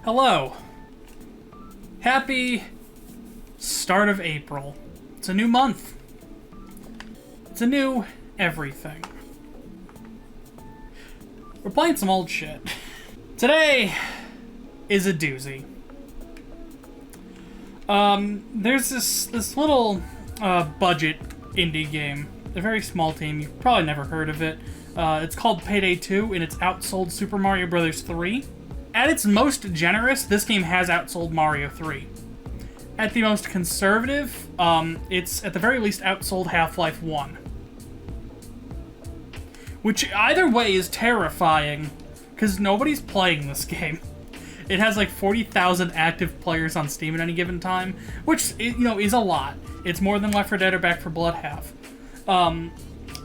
Hello. Happy start of April. It's a new month. It's a new everything. We're playing some old shit. Today is a doozy. There's this little budget indie game. A very small team. You've probably never heard of it. It's called Payday 2, and it's outsold Super Mario Bros. 3. At its most generous, this game has outsold Mario 3. At the most conservative, it's at the very least outsold Half-Life 1. Which either way is terrifying, because nobody's playing this game. It has like 40,000 active players on Steam at any given time, which, is a lot. It's more than Left 4 Dead or Back 4 Blood have.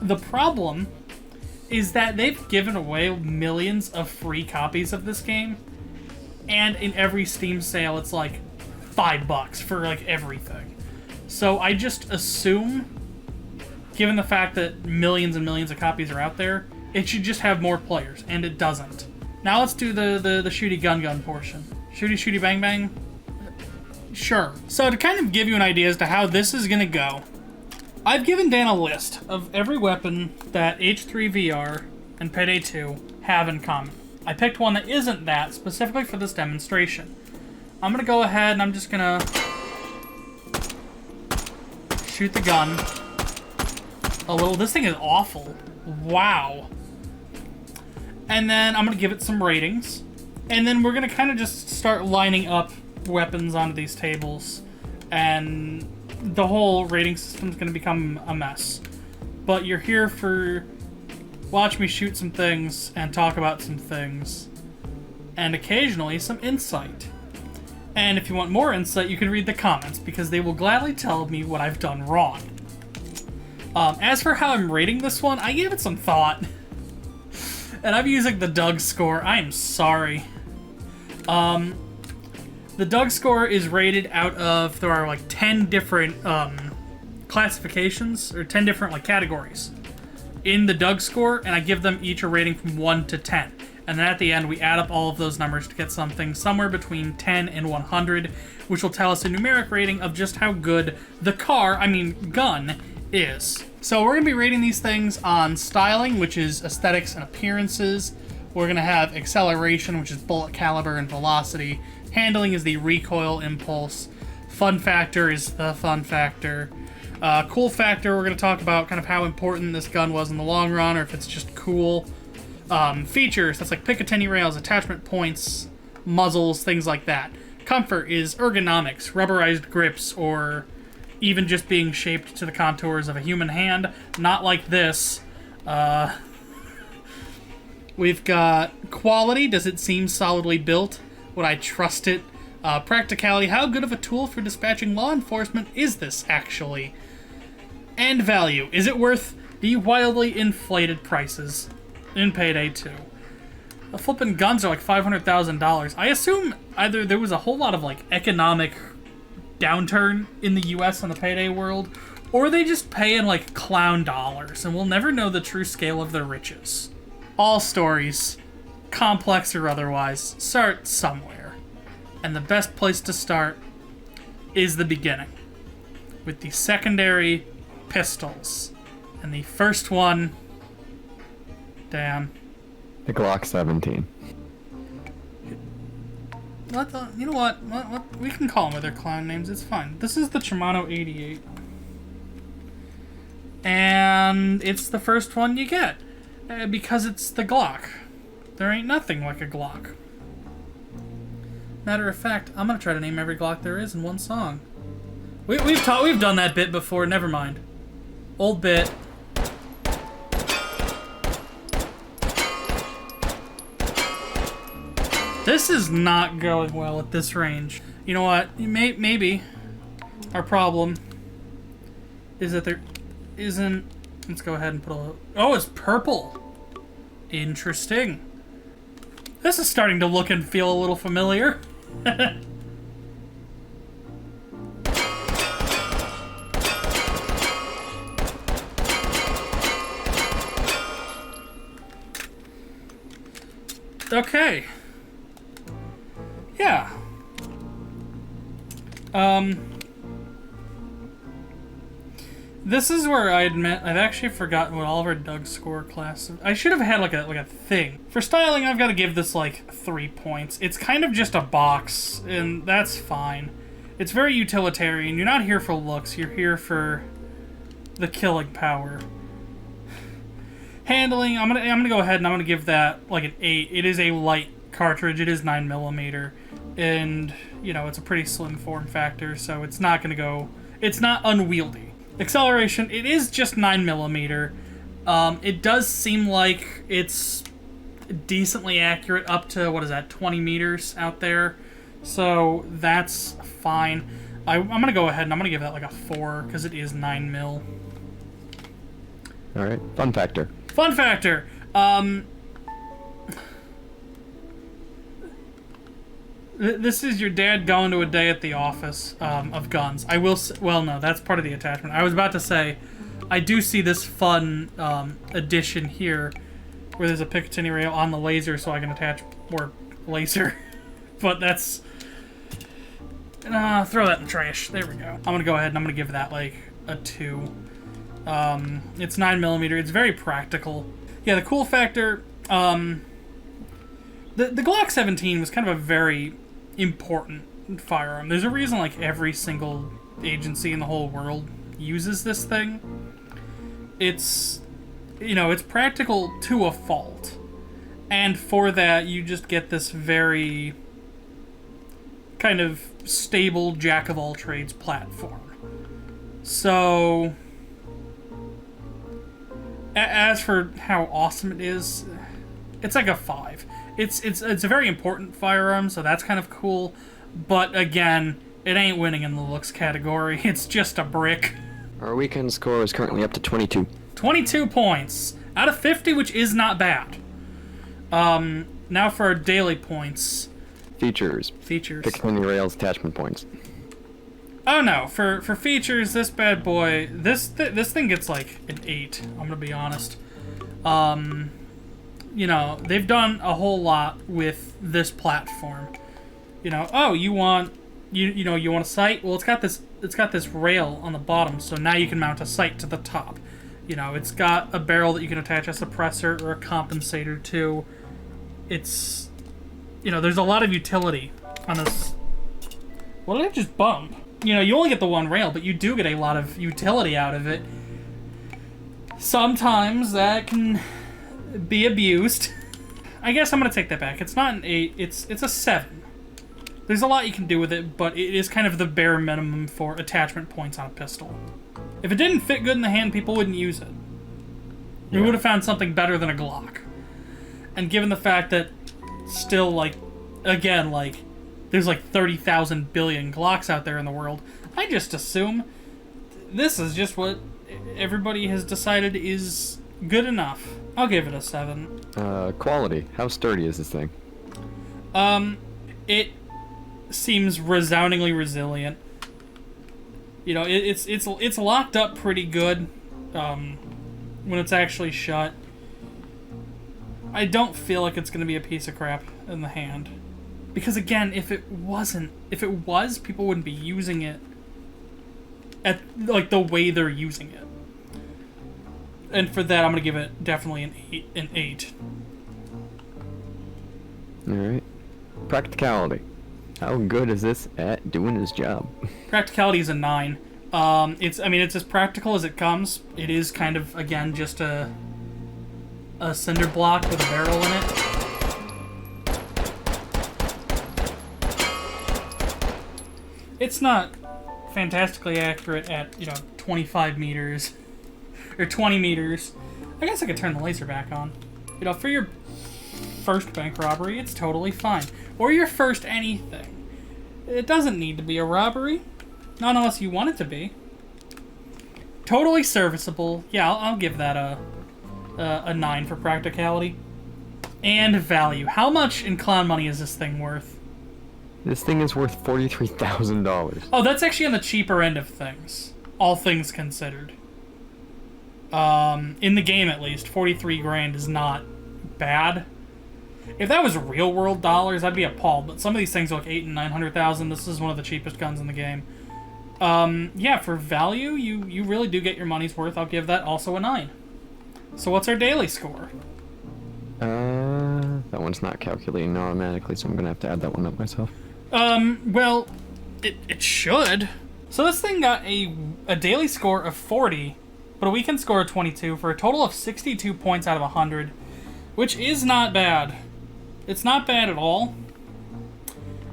The problem is that they've given away millions of free copies of this game, and in every Steam sale it's like $5 for like everything. So I just assume, given the fact that millions and millions of copies are out there, it should just have more players, and it doesn't. Now let's do the shooty gun portion. Shooty bang bang? Sure. So to kind of give you an idea as to how this is gonna go, I've given Dan a list of every weapon that H3VR and Payday 2 have in common. I picked one that isn't that, specifically for this demonstration. I'm gonna go ahead and I'm just gonna shoot the gun a little. This thing is awful. Wow. And then I'm gonna give it some ratings. And then we're gonna kind of just start lining up weapons onto these tables. And the whole rating system is going to become a mess. But you're here for watch me shoot some things and talk about some things. And occasionally some insight. And if you want more insight, you can read the comments, because they will gladly tell me what I've done wrong. As for how I'm rating this one, I gave it some thought. And I'm using the Doug score. I am sorry. The Doug score is rated out of, there are like 10 different classifications, or 10 different categories in the Doug score, and I give them each a rating from 1 to 10. And then at the end, we add up all of those numbers to get something somewhere between 10 and 100, which will tell us a numeric rating of just how good the gun is. So we're going to be rating these things on styling, which is aesthetics and appearances. We're going to have acceleration, which is bullet caliber and velocity. Handling is the recoil impulse. Fun factor is the fun factor. Cool factor, we're going to talk about kind of how important this gun was in the long run, or if it's just cool. Features, that's like Picatinny rails, attachment points, muzzles, things like that. Comfort is ergonomics, rubberized grips, or even just being shaped to the contours of a human hand. Not like this. We've got quality, does it seem solidly built? Would I trust it? Practicality, how good of a tool for dispatching law enforcement is this, actually? And value, is it worth the wildly inflated prices in Payday 2? The flippin' guns are like $500,000. I assume either there was a whole lot of economic downturn in the US and the Payday world, or they just pay in clown dollars, and we'll never know the true scale of their riches. All stories, complex or otherwise, start somewhere. And the best place to start is the beginning, with the secondary pistols. And the first one, Dan. The Glock 17. You know what? We can call them with their clown names, it's fine. This is the Shimano 88. And it's the first one you get, because it's the Glock. There ain't nothing like a Glock. Matter of fact, I'm gonna try to name every Glock there is in one song. We've done that bit before. Never mind. Old bit. This is not going well at this range. You know what? Maybe our problem is that there isn't. Let's go ahead and put a. Oh, it's purple. Interesting. This is starting to look and feel a little familiar. Okay. Yeah. This is where I admit I've actually forgotten what Oliver Doug's score class. I should have had like a thing for styling. I've got to give this like 3 points. It's kind of just a box, and that's fine. It's very utilitarian. You're not here for looks. You're here for the killing power. Handling. I'm gonna go ahead and I'm gonna give that like an 8. It is a light cartridge. It is 9mm, and you know it's a pretty slim form factor, so it's not gonna go. It's not unwieldy. Acceleration, it is just 9mm. It does seem like it's decently accurate up to, what is that, 20 meters out there. So that's fine. I'm going to go ahead and I'm going to give that like a 4 because it is 9mm. All right, fun factor. Fun factor. This is your dad going to a day at the office of guns. I will well, no, that's part of the attachment. I was about to say, I do see this fun addition here where there's a Picatinny rail on the laser so I can attach more laser. But that's... throw that in the trash. There we go. I'm going to go ahead and I'm going to give that like a 2. It's 9mm. It's very practical. Yeah, the cool factor... the Glock 17 was kind of a very important firearm. There's a reason like every single agency in the whole world uses this thing. It's, you know, it's practical to a fault. And for that, you just get this very kind of stable jack-of-all-trades platform. So, as for how awesome it is, it's like a 5. It's a very important firearm, so that's kind of cool. But again, it ain't winning in the looks category. It's just a brick. Our weekend score is currently up to 22. 22 points out of 50, which is not bad. Now for our daily points. Features. Picatinny rails attachment points. Oh no, for features, this bad boy, this thing gets like an 8. I'm gonna be honest. You know, they've done a whole lot with this platform. You know, oh, you want a sight? Well, it's got this rail on the bottom, so now you can mount a sight to the top. You know, it's got a barrel that you can attach a suppressor or a compensator to. It's, you know, there's a lot of utility on this. What did I just bump? You know, you only get the one rail, but you do get a lot of utility out of it. Sometimes that can be abused. I guess I'm gonna take that back. It's not an 8, it's a 7. There's a lot you can do with it, but it is kind of the bare minimum for attachment points on a pistol. If it didn't fit good in the hand, people wouldn't use it. We would have found something better than a Glock. And given the fact that still, like, again, like, there's like 30,000 billion Glocks out there in the world, I just assume this is just what everybody has decided is good enough. I'll give it a 7. Quality. How sturdy is this thing? It seems resoundingly resilient. You know, it's locked up pretty good when it's actually shut. I don't feel like it's going to be a piece of crap in the hand. Because again, if it was, people wouldn't be using it at like the way they're using it. And for that, I'm going to give it definitely an 8. Alright. Practicality. How good is this at doing his job? Practicality is a 9. It's as practical as it comes. It is kind of, again, just a cinder block with a barrel in it. It's not fantastically accurate at, 25 meters. Or 20 meters. I guess I could turn the laser back on. For your first bank robbery, it's totally fine. Or your first anything. It doesn't need to be a robbery. Not unless you want it to be. Totally serviceable. Yeah, I'll give that a 9 for practicality. And value. How much in clown money is this thing worth? This thing is worth $43,000. Oh, that's actually on the cheaper end of things. All things considered. In the game at least, 43 grand is not bad. If that was real world dollars, I'd be appalled. But some of these things are like 800,000 and 900,000. This is one of the cheapest guns in the game. Yeah, for value, you really do get your money's worth. I'll give that also a 9. So what's our daily score? That one's not calculating automatically, so I'm gonna have to add that one up myself. Well, it should. So this thing got a daily score of 40, but a weekend score of 22 for a total of 62 points out of 100, which is not bad. It's not bad at all.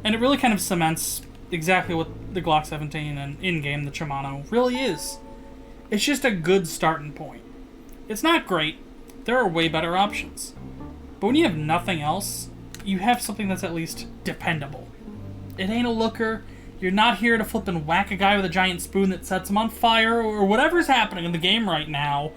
And it really kind of cements exactly what the Glock 17 and in-game the Shimano really is. It's just a good starting point. It's not great. There are way better options. But when you have nothing else, you have something that's at least dependable. It ain't a looker. You're not here to flip and whack a guy with a giant spoon that sets him on fire or whatever's happening in the game right now.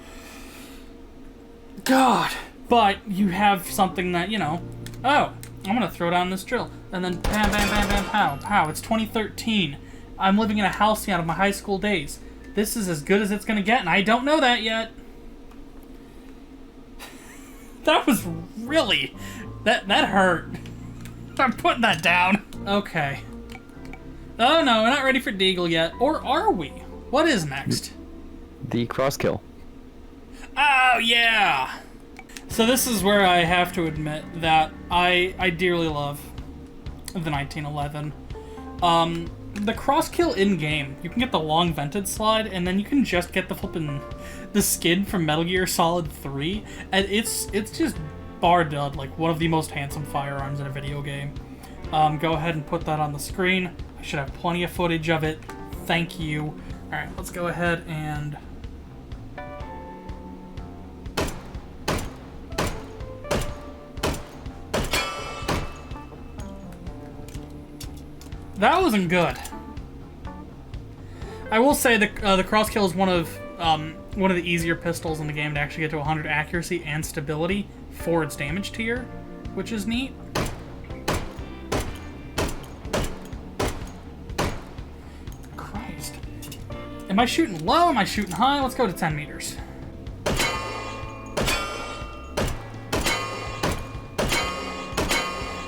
God. But you have something that, you know, oh, I'm going to throw down this drill. And then bam, bam, bam, bam, pow, pow. It's 2013. I'm living in a house out of my high school days. This is as good as it's going to get, and I don't know that yet. That was really... That hurt. I'm putting that down. Okay. Oh no, we're not ready for Deagle yet. Or are we? What is next? The cross kill. Oh, yeah! So this is where I have to admit that I dearly love the 1911. The cross kill in-game, you can get the long vented slide, and then you can just get the flippin' the skin from Metal Gear Solid 3, and it's just bar dud, like one of the most handsome firearms in a video game. Go ahead and put that on the screen. I should have plenty of footage of it. Thank you. Alright, let's go ahead and... That wasn't good. I will say the cross kill is one of the easier pistols in the game to actually get to 100 accuracy and stability for its damage tier, which is neat. Christ. Am I shooting low? Am I shooting high? Let's go to 10 meters.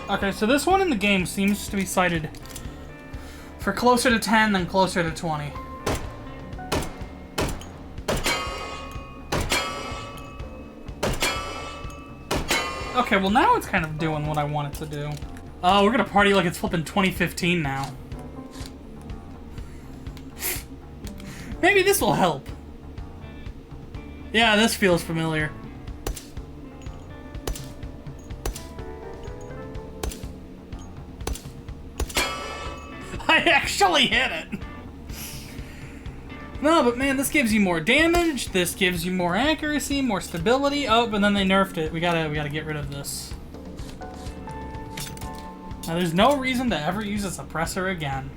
Okay, so this one in the game seems to be sighted for closer to 10 than closer to 20. Okay, well now it's kind of doing what I want it to do. Oh, we're gonna party like it's flipping 2015 now. Maybe this will help. Yeah, this feels familiar. I actually hit it! No, but man, this gives you more damage, this gives you more accuracy, more stability. Oh, but then they nerfed it. We gotta get rid of this. Now, there's no reason to ever use a suppressor again.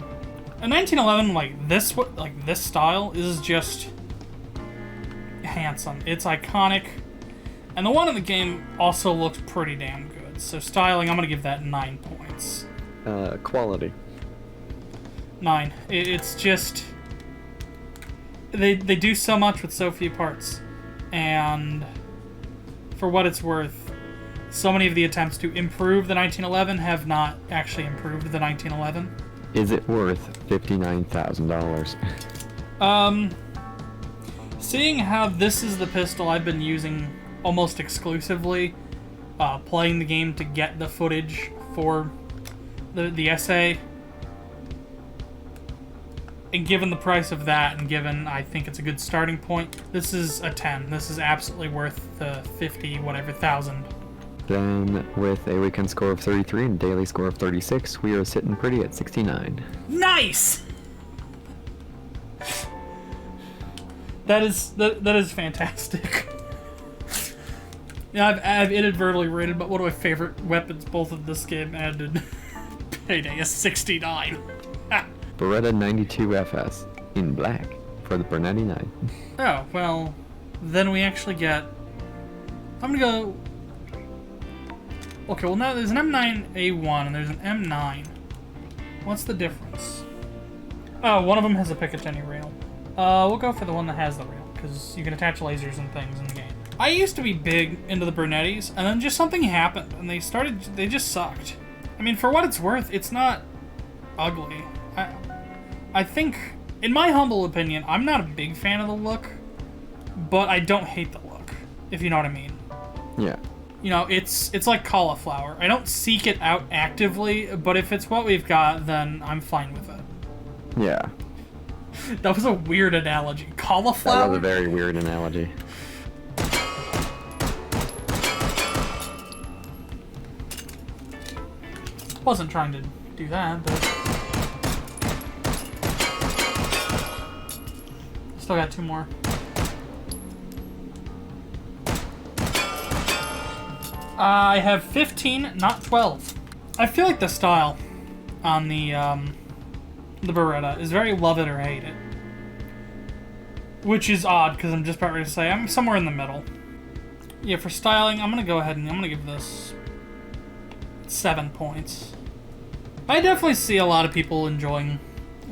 A 1911 like this style is just handsome. It's iconic, and the one in the game also looks pretty damn good. So styling, I'm gonna give that 9 points. Quality. 9. It's just they do so much with so few parts, and for what it's worth, so many of the attempts to improve the 1911 have not actually improved the 1911. Is it worth $59,000? Seeing how this is the pistol I've been using almost exclusively, playing the game to get the footage for the essay, and given the price of that, and given I think it's a good starting point, this is a 10. This is absolutely worth the 50 whatever thousand. Then, with a weekend score of 33 and a daily score of 36, we are sitting pretty at 69. Nice! That is fantastic. Yeah, I've inadvertently rated, but one of my favorite weapons both of this game and in Payday is 69. Beretta 92 FS in black for the Bernetti 9. Oh, well, then we actually get... I'm gonna go... Okay, well now there's an M9A1 and there's an M9. What's the difference? Oh, one of them has a Picatinny rail. We'll go for the one that has the rail, because you can attach lasers and things in the game. I used to be big into the Brunettis, and then just something happened, and they just sucked. I mean, for what it's worth, it's not ugly. I think, in my humble opinion, I'm not a big fan of the look, but I don't hate the look, if you know what I mean. Yeah. You know, it's like cauliflower. I don't seek it out actively, but if it's what we've got, then I'm fine with it. Yeah. That was a weird analogy. Cauliflower? That was a very weird analogy. Wasn't trying to do that, but... Still got 2 more. I have 15, not 12. I feel like the style on the Beretta is very love it or hate it. Which is odd, because I'm just about ready to say I'm somewhere in the middle. Yeah, for styling, I'm going to go ahead and I'm going to give this 7 points. I definitely see a lot of people enjoying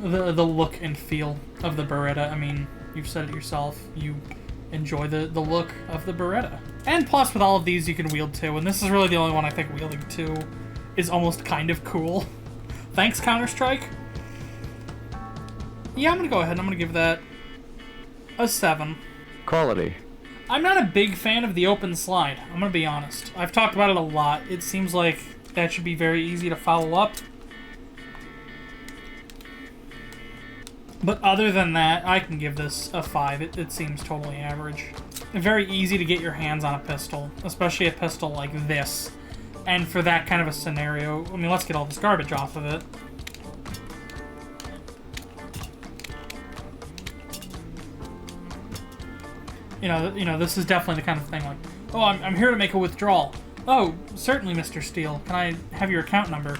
the look and feel of the Beretta. I mean, you've said it yourself. You enjoy the look of the Beretta. And plus, with all of these, you can wield 2, and this is really the only one I think wielding 2 is almost kind of cool. Thanks, Counter-Strike. Yeah, I'm going to go ahead and I'm going to give that a 7. Quality. I'm not a big fan of the open slide, I'm going to be honest. I've talked about it a lot. It seems like that should be very easy to follow up. But other than that, I can give this a 5. It seems totally average. Very easy to get your hands on a pistol, especially a pistol like this. And for that kind of a scenario, I mean, let's get all this garbage off of it. You know, this is definitely the kind of thing like, oh, I'm here to make a withdrawal. Oh, certainly, Mr. Steele. Can I have your account number?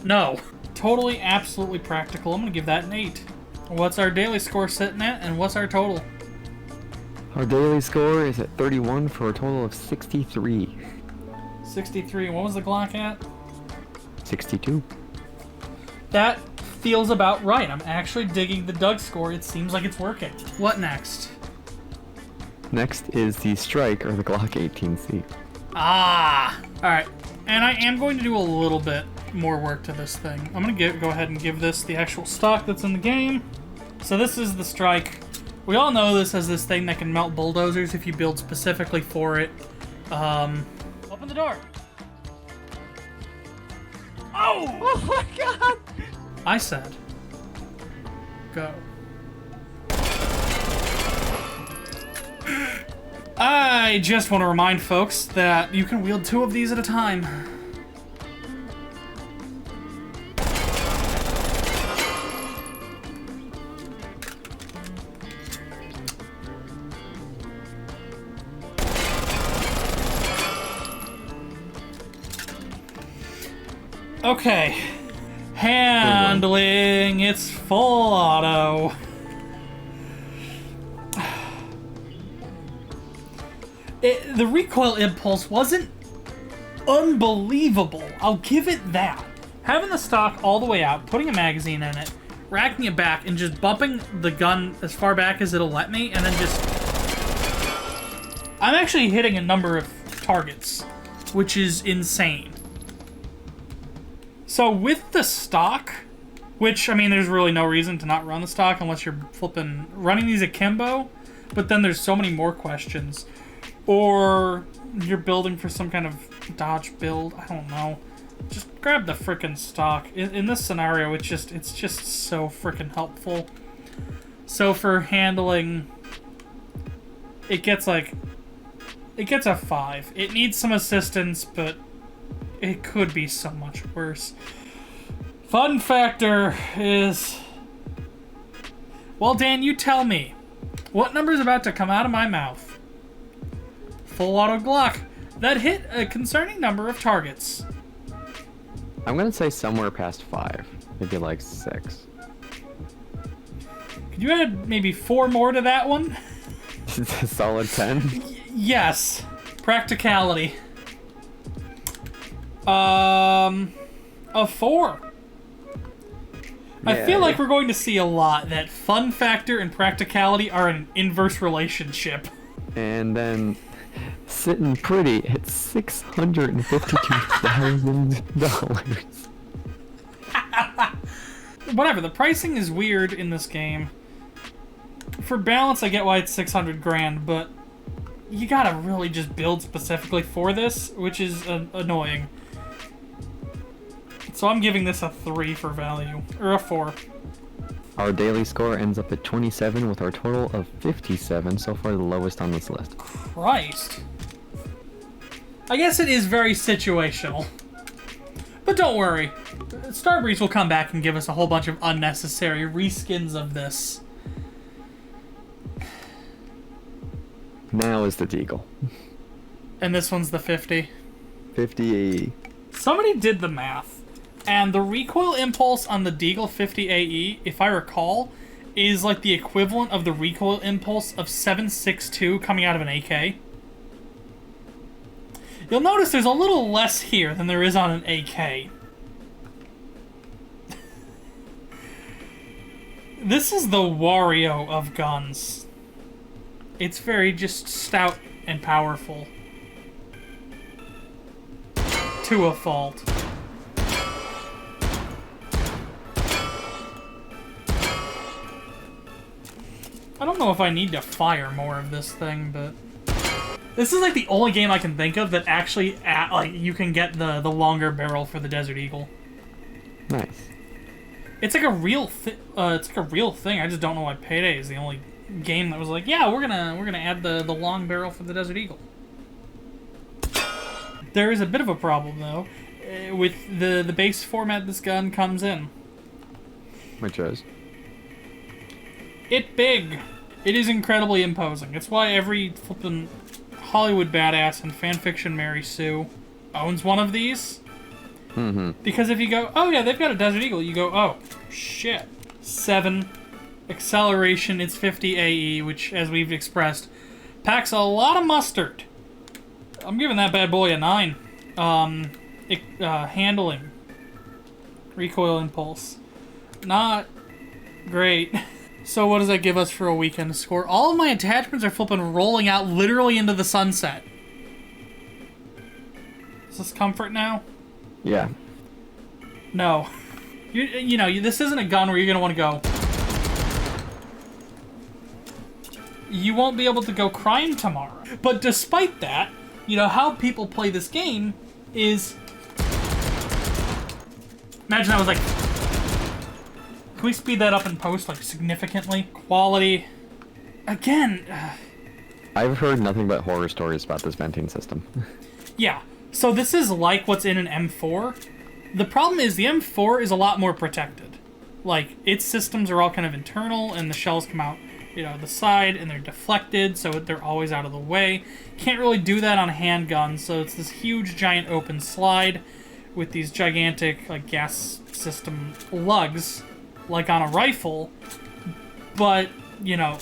No. Totally, absolutely practical. I'm going to give that an 8. What's our daily score sitting at, and what's our total? Our daily score is at 31 for a total of 63. 63. What was the Glock at? 62. That feels about right. I'm actually digging the Doug score. It seems like it's working. What next? Next is the Strike, or the Glock 18C. Ah! Alright. And I am going to do a little bit more work to this thing. I'm going to go ahead and give this the actual stock that's in the game. So this is the Strike. We all know this as this thing that can melt bulldozers if you build specifically for it. Open the door. Oh! Oh my god! I said, go. I just want to remind folks that you can wield 2 of these at a time. Okay. Handling, it's full auto. The recoil impulse wasn't unbelievable. I'll give it that. Having the stock all the way out, putting a magazine in it, racking it back, and just bumping the gun as far back as it'll let me, and then just... I'm actually hitting a number of targets, which is insane. So with the stock, which, I mean, there's really no reason to not run the stock unless you're flipping running these akimbo, but then there's so many more questions. Or you're building for some kind of dodge build, I don't know. Just grab the frickin' stock. In this scenario, it's just so frickin' helpful. So for handling, it gets a 5. It needs some assistance, but it could be so much worse. Fun factor is... Well, Dan, you tell me. What number is about to come out of my mouth? Full auto Glock. That hit a concerning number of targets. I'm gonna say somewhere past 5. Maybe like 6. Could you add maybe 4 more to that one? Solid 10? Yes. Practicality. A 4. I feel like we're going to see a lot that fun factor and practicality are in an inverse relationship. And then sitting pretty at $652,000. Whatever, the pricing is weird in this game. For balance, I get why it's 600 grand, but you gotta really just build specifically for this, which is annoying. So I'm giving this a 3 for value, or a 4. Our daily score ends up at 27 with our total of 57, so far the lowest on this list. Christ. I guess it is very situational. But don't worry, Starbreeze will come back and give us a whole bunch of unnecessary reskins of this. Now is the Deagle. And this one's the 50. 50 AE. Somebody did the math, and the recoil impulse on the Deagle 50 AE, if I recall, is like the equivalent of the recoil impulse of 7.62 coming out of an AK. You'll notice there's a little less here than there is on an AK. This is the Wario of guns. It's very just stout and powerful. To a fault. I don't know if I need to fire more of this thing, but... This is like the only game I can think of that actually, like, you can get the longer barrel for the Desert Eagle. Nice. It's like a real it's like a real thing. I just don't know why Payday is the only game that was like, yeah, we're gonna add the long barrel for the Desert Eagle. There is a bit of a problem though, with the base format this gun comes in. Which is? It big. It is incredibly imposing. It's why every flippin' Hollywood badass and fanfiction Mary Sue owns one of these. Mm-hmm. Because if you go, oh yeah, they've got a Desert Eagle, you go, oh, shit. 7. Acceleration, it's 50 AE, which, as we've expressed, packs a lot of mustard. I'm giving that bad boy a 9. Handling. Recoil impulse. Not great. So what does that give us for a weekend score? All of my attachments are flipping rolling out literally into the sunset. Is this comfort now? Yeah. No. You know, this isn't a gun where you're going to want to go... You won't be able to go crime tomorrow. But despite that, you know, how people play this game is... Imagine I was like... Can we speed that up in post, like, significantly? Quality. Again... I've heard nothing but horror stories about this venting system. Yeah. So this is like what's in an M4. The problem is the M4 is a lot more protected. Like, its systems are all kind of internal, and the shells come out, you know, the side, and they're deflected, so they're always out of the way. Can't really do that on handguns, so it's this huge, giant open slide with these gigantic, like, gas system lugs, like on a rifle. But, you know,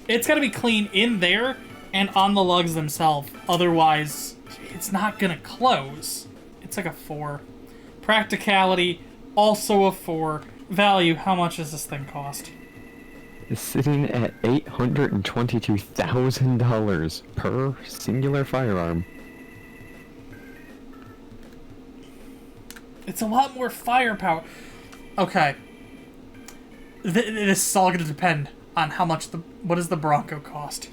it's got to be clean in there and on the lugs themselves. Otherwise, it's not going to close. It's like a 4. Practicality, also a 4. Value, how much does this thing cost? It's sitting at $822,000 per singular firearm. It's a lot more firepower. Okay. This is all going to depend on how much what does the Bronco cost?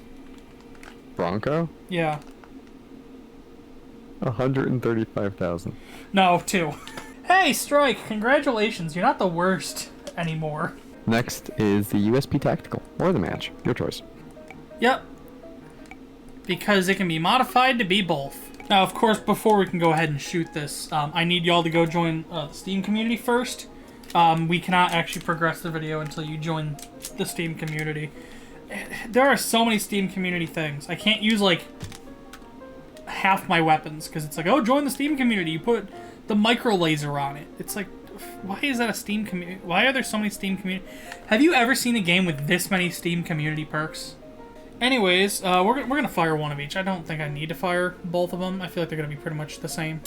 Bronco? Yeah. $135,000. No, 2. Hey, Strike, congratulations. You're not the worst anymore. Next is the USP Tactical, or the Match. Your choice. Yep. Because it can be modified to be both. Now, of course, before we can go ahead and shoot this, I need y'all to go join the Steam community first. We cannot actually progress the video until you join the Steam community. There are so many Steam community things. I can't use, like, half my weapons, because it's like, oh, join the Steam community. You put the micro laser on it. It's like, why is that a Steam community? Why are there so many Steam community? Have you ever seen a game with this many Steam community perks? Anyways, we're gonna fire one of each. I don't think I need to fire both of them. I feel like they're gonna be pretty much the same.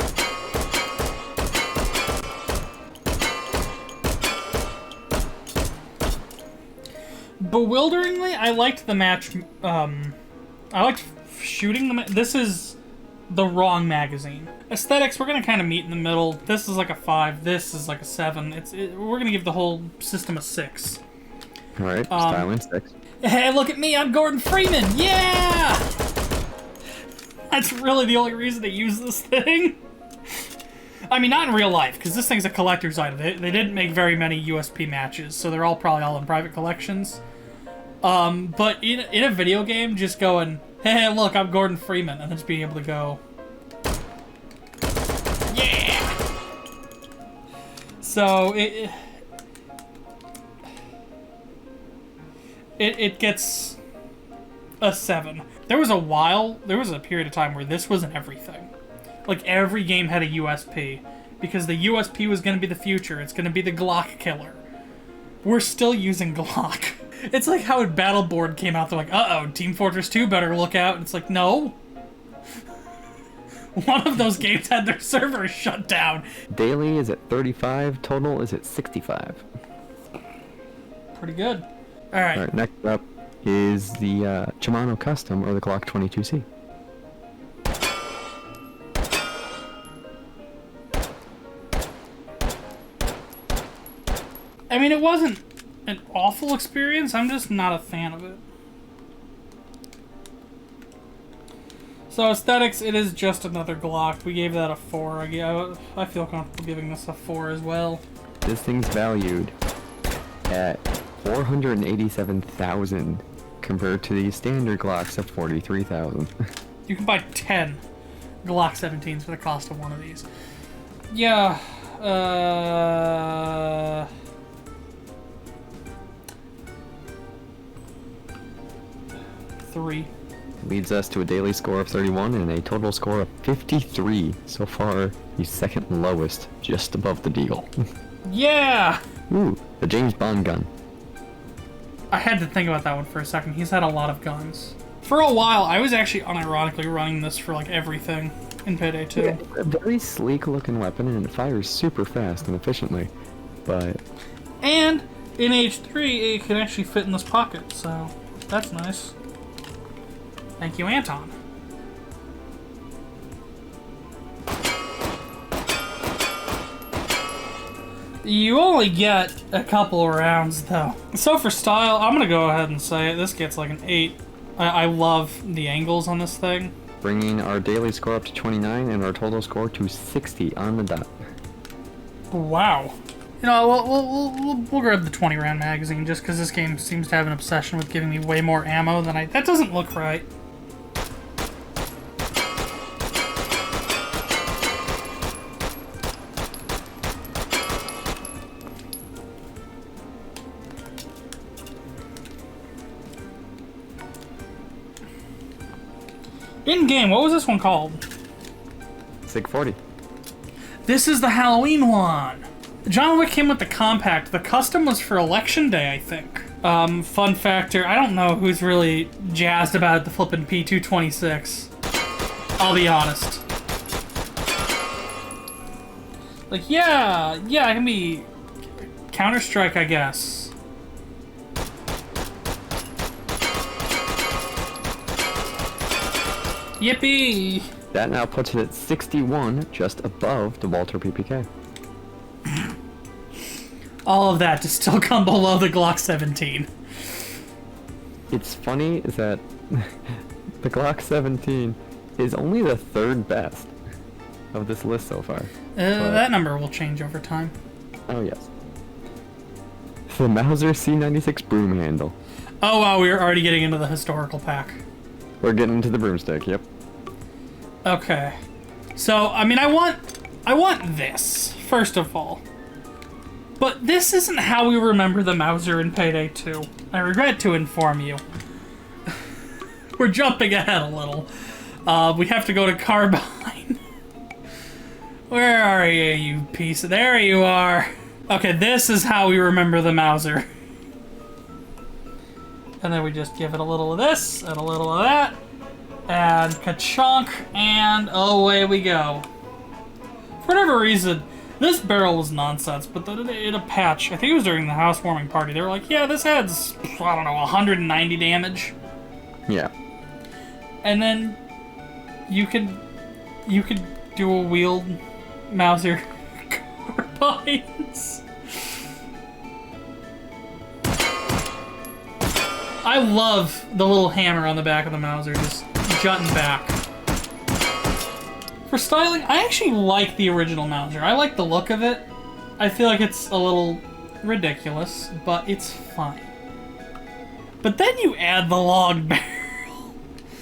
Bewilderingly, I liked the Match I liked shooting them. This is the wrong magazine. Aesthetics, we're gonna kind of meet in the middle. This is like a 5. This is like a 7. We're gonna give the whole system a 6. All right, styling 6. Hey, look at me! I'm Gordon Freeman. Yeah. That's really the only reason to use this thing. I mean, not in real life, because this thing's a collector's item. They didn't make very many USP matches, so they're probably all in private collections. But in a video game, just going, hey, look, I'm Gordon Freeman, and then just being able to go, yeah! So, it gets a 7. There was a period of time where this was in everything. Like, every game had a USP, because the USP was going to be the future. It's going to be the Glock killer. We're still using Glock. It's like how Battleborn came out, they're like, uh-oh, Team Fortress 2 better look out. And it's like, no. One of those games had their servers shut down. Daily is at 35, total is at 65. Pretty good. All right, next up is the Shimano Custom, or the Glock 22C. I mean, it wasn't an awful experience. I'm just not a fan of it. So aesthetics, it is just another Glock. We gave that a 4. I feel comfortable giving this a 4 as well. This thing's valued at 487,000 compared to the standard Glocks of 43,000. You can buy 10 Glock 17s for the cost of one of these. Yeah. 3. Leads us to a daily score of 31 and a total score of 53. So far, the second lowest, just above the Deagle. Yeah! Ooh, the James Bond gun. I had to think about that one for a second. He's had a lot of guns. For a while, I was actually unironically running this for like everything in Payday 2. Yeah, a very sleek looking weapon, and it fires super fast and efficiently. But... And in H3, it can actually fit in this pocket, so that's nice. Thank you, Anton. You only get a couple of rounds, though. So for style, I'm gonna go ahead and say it. This gets like an 8. I love the angles on this thing. Bringing our daily score up to 29 and our total score to 60 on the dot. Wow. You know, we'll grab the 20 round magazine just because this game seems to have an obsession with giving me way more ammo than I... That doesn't look right. In-game, what was this one called? SIG 40. This is the Halloween one. John Wick came with the compact. The custom was for Election Day, I think. Fun factor, I don't know who's really jazzed about the flippin' P226. I'll be honest. Like, yeah, I can be Counter-Strike, I guess. Yippee! That now puts it at 61, just above the Walter PPK. All of that to still come below the Glock 17. It's funny is that the Glock 17 is only the 3rd best of this list so far. That number will change over time. Oh yes. The Mauser C96 broom handle. Oh wow, we're already getting into the historical pack. We're getting into the broomstick, yep. Okay. So, I mean, I want this, first of all. But this isn't how we remember the Mauser in Payday 2. I regret to inform you. We're jumping ahead a little. We have to go to Carbine. Where are you, you piece of... There you are. Okay, this is how we remember the Mauser. And then we just give it a little of this, and a little of that. And ka-chunk, and away we go. For whatever reason, this barrel was nonsense, but in a patch, I think it was during the housewarming party, they were like, yeah, this adds, I don't know, 190 damage. Yeah. and then you could dual wield Mauser carbines. I love the little hammer on the back of the Mauser, just jutting back. For styling, I actually like the original Mauser. I like the look of it. I feel like it's a little ridiculous, but it's fine. But then you add the long barrel.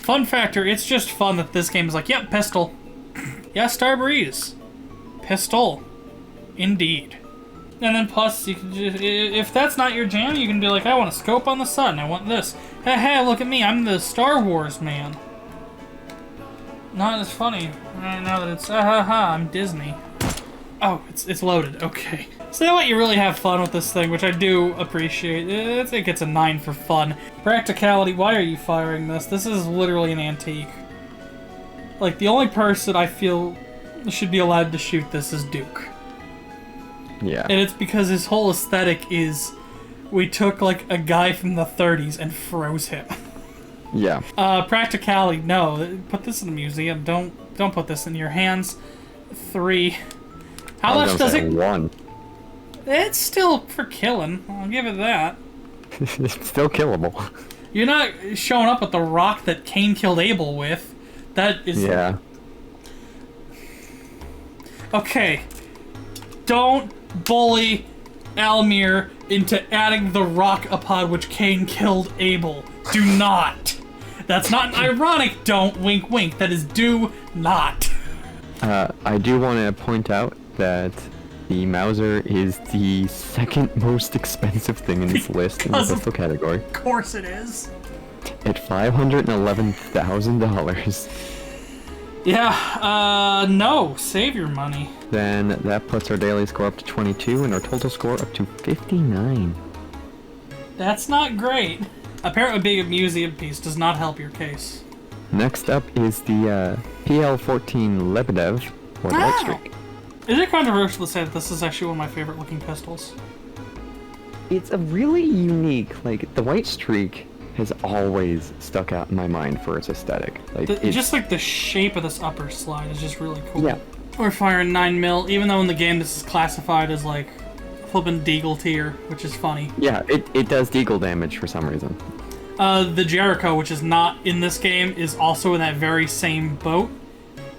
Fun factor, it's just fun that this game is like, yep, pistol. Yeah, Starbreeze. Pistol. Indeed. And then plus, you can just, if that's not your jam, you can be like, I want a scope on the sun, I want this. Hey, hey, look at me, I'm the Star Wars man. Not as funny, now that it's, I'm Disney. Oh, it's loaded, okay. So that way you really have fun with this thing, which I do appreciate. I think it's a 9 for fun. Practicality, why are you firing this? This is literally an antique. Like, the only person I feel should be allowed to shoot this is Duke. Yeah. And it's because his whole aesthetic is, we took like a guy from the 30s and froze him. Yeah. Practicality, no. Put this in a museum. Don't put this in your hands. 3. How much does it? 1. It's still for killing. I'll give it that. It's still killable. You're not showing up with the rock that Cain killed Abel with. That is. Yeah. Okay. Don't bully Almir into adding the rock upon which Cain killed Abel. Do not. That's not an ironic don't, wink wink. That is do not. I do want to point out that the Mauser is the second most expensive thing in this list in the pistol category. Of course it is. At $511,000. Yeah, no. Save your money. Then that puts our daily score up to 22 and our total score up to 59. That's not great. Apparently being a museum piece does not help your case. Next up is the PL-14 Lebedev, or the White Streak. Is it controversial to say that this is actually one of my favorite looking pistols? It's a really unique, like, the White Streak has always stuck out in my mind for its aesthetic. Like, just like the shape of this upper slide is just really cool. Yeah. We're firing 9mm, even though in the game this is classified as like flipping deagle tier, which is funny. Yeah, it does deagle damage for some reason. The Jericho, which is not in this game, is also in that very same boat.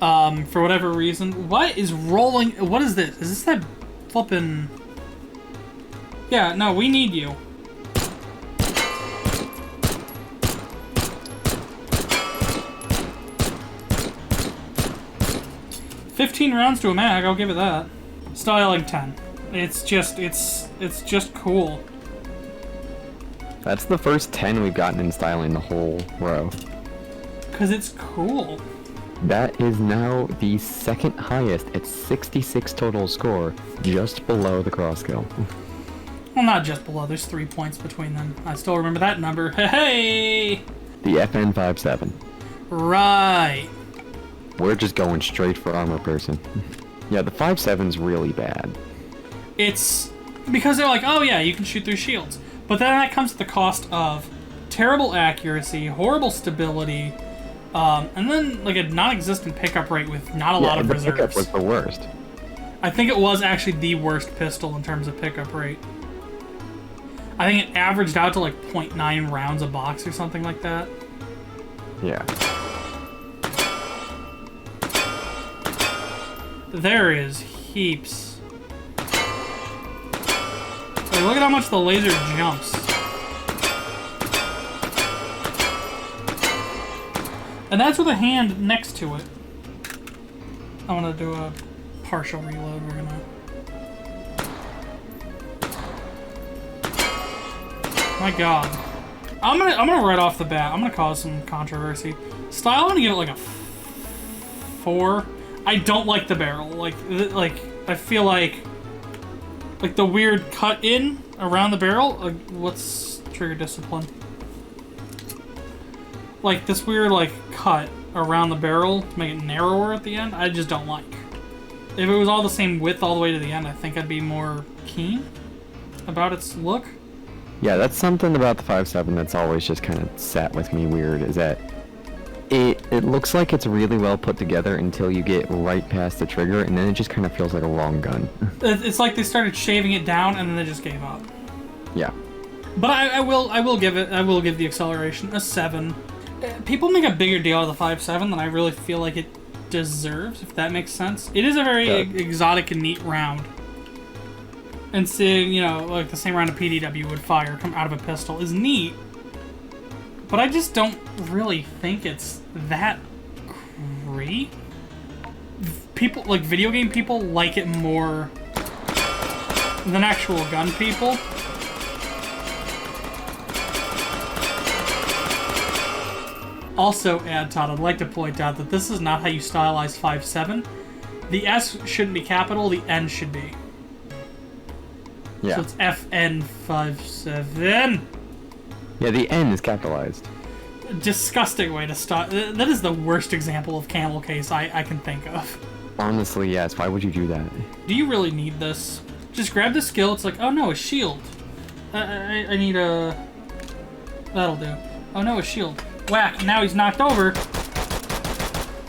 For whatever reason. What is rolling? What is this? Is this that flipping... Yeah, no, we need you. $15 rounds to a mag, I'll give it that. Styling 10. It's just cool. That's the first 10 we've gotten in styling the whole row. Cause it's cool. That is now the second highest at 66 total score, just below the Crosskill. Well, not just below. There's 3 points between them. I still remember that number. Hey! The FN57. Right. We're just going straight for armor person. Yeah, the 5.7's really bad. It's because they're like, oh yeah, you can shoot through shields. But then that comes at the cost of terrible accuracy, horrible stability, and then like a non-existent pickup rate with not a lot of reserves. The pickup was the worst. I think it was actually the worst pistol in terms of pickup rate. I think it averaged out to like 0.9 rounds a box or something like that. Yeah. There is heaps. Like, look at how much the laser jumps. And that's with a hand next to it. I want to do a partial reload. We're gonna... My god. I'm gonna right off the bat, I'm gonna cause some controversy. Style, I'm gonna give it like a 4. I don't like the barrel. Like I feel like the weird cut in around the barrel. What's trigger discipline? Like this weird like cut around the barrel to make it narrower at the end. I just don't like. If it was all the same width all the way to the end, I think I'd be more keen about its look. Yeah, that's something about the 5.7 that's always just kind of sat with me weird, is that It looks like it's really well put together until you get right past the trigger, and then it just kind of feels like a wrong gun. It's like they started shaving it down and then they just gave up. Yeah. But I will give the acceleration a 7. People make a bigger deal out of the 5.7 than I really feel like it deserves, if that makes sense. It is a very exotic and neat round. And seeing, like the same round a PDW would fire come out of a pistol is neat. But I just don't really think it's that great. People, like video game people, like it more than actual gun people. Also, Todd, I'd like to point out that this is not how you stylize 5.7. The S shouldn't be capital, the N should be. Yeah. So it's FN 5.7. Yeah, the N is capitalized. Disgusting way to start. That is the worst example of camel case I can think of. Honestly, yes. Why would you do that? Do you really need this? Just grab the skill. It's like, oh no, a shield. I need a... That'll do. Oh no, a shield. Whack. Now he's knocked over.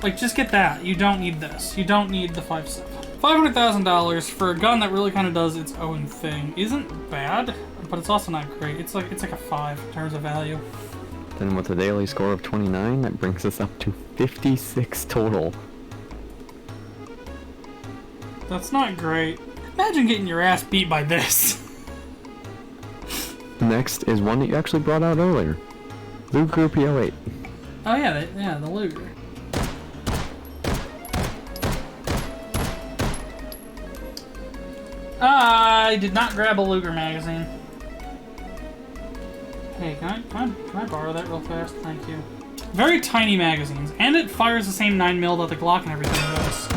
Like, just get that. You don't need this. You don't need the 5.7. $500,000 for a gun that really kind of does its own thing isn't bad, but it's also not great. It's like a 5 in terms of value. Then with a daily score of 29, that brings us up to 56 total. That's not great. Imagine getting your ass beat by this. Next is one that you actually brought out earlier. Luger P08. Oh yeah, the Luger. I did not grab a Luger magazine. Hey, can I borrow that real fast? Thank you. Very tiny magazines, and it fires the same 9mm that the Glock and everything does.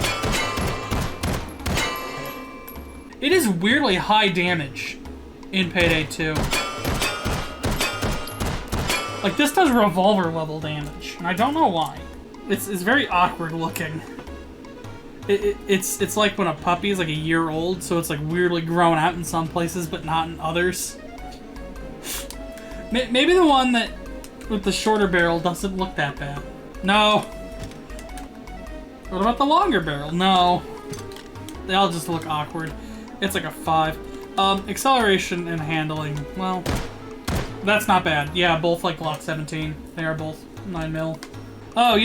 It is weirdly high damage in Payday 2. Like, this does revolver level damage, and I don't know why. It's very awkward looking. It's like when a puppy is like a year old, so it's like weirdly grown out in some places, but not in others. Maybe the one that with the shorter barrel doesn't look that bad. No. What about the longer barrel? No. They all just look awkward. It's like a 5. Acceleration and handling, well, that's not bad. Yeah, both like Glock 17. They are both 9mm. Oh,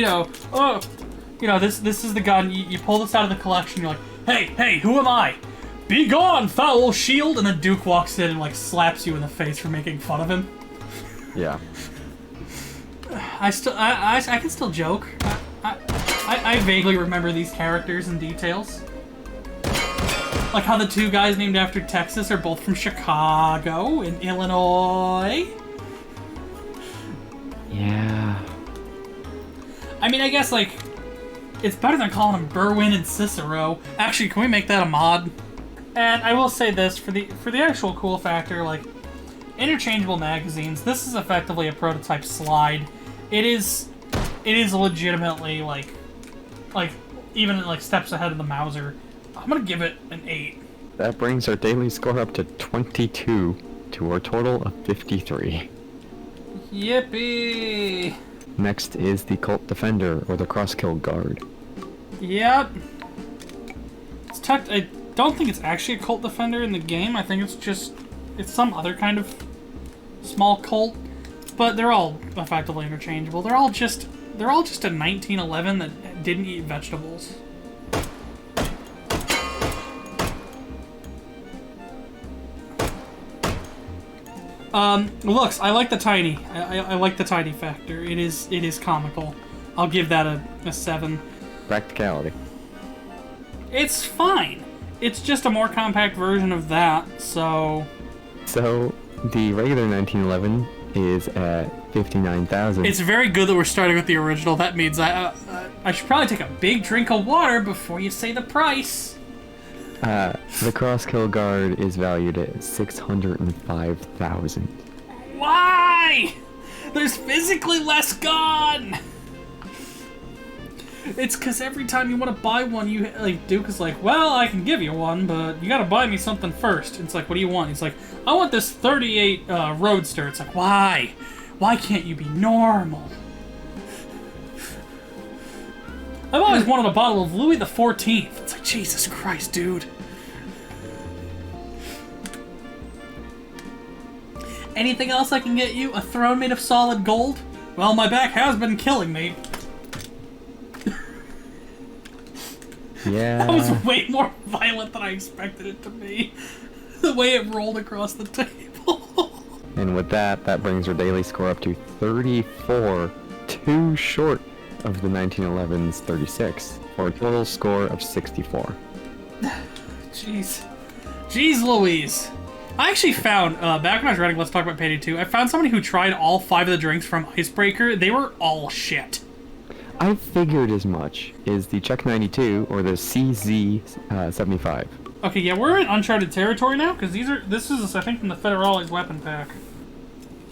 this is the gun. You pull this out of the collection. You're like, hey, who am I? Be gone, foul shield! And then Duke walks in and like slaps you in the face for making fun of him. Yeah. I can still joke. I vaguely remember these characters and details. Like how the two guys named after Texas are both from Chicago and Illinois. Yeah. I mean, I guess, like, it's better than calling them Berwyn and Cicero. Actually, can we make that a mod? And I will say this, for the actual cool factor, like, interchangeable magazines, this is effectively a prototype slide. It is legitimately, like, even, like, steps ahead of the Mauser. I'm gonna give it an 8. That brings our daily score up to 22, to our total of 53. Yippee! Next is the Colt Defender, or the Crosskill Guard. Yep. I don't think it's actually a Colt Defender in the game. I think it's some other kind of small Colt. But they're all effectively interchangeable. They're all just a 1911 that didn't eat vegetables. Looks, I like the tiny. I like the tiny factor. It is comical. I'll give that a 7. Practicality. It's fine. It's just a more compact version of that, so... So, the regular 1911 is at 59,000. It's very good that we're starting with the original. That means I should probably take a big drink of water before you say the price. The Crosskill Guard is valued at 605,000. Why? There's physically less gun! It's because every time you want to buy one, Duke is like, well, I can give you one, but you gotta buy me something first. It's like, what do you want? He's like, I want this 38 Roadster. It's like, why? Why can't you be normal? I've always wanted a bottle of Louis XIV. It's like, Jesus Christ, dude. Anything else I can get you? A throne made of solid gold? Well, my back has been killing me. Yeah. That was way more violent than I expected it to be. The way it rolled across the table. And with that, that brings our daily score up to 34, too short of the 1911's 36, for a total score of 64. Jeez. Jeez Louise. I actually found, back when I was writing Let's Talk About Payday 2, I found somebody who tried all 5 of the drinks from Icebreaker. They were all shit. I figured as much. Is the Czech 92 or the CZ 75? Okay, yeah, we're in uncharted territory now, because this is, I think, from the Federale's weapon pack.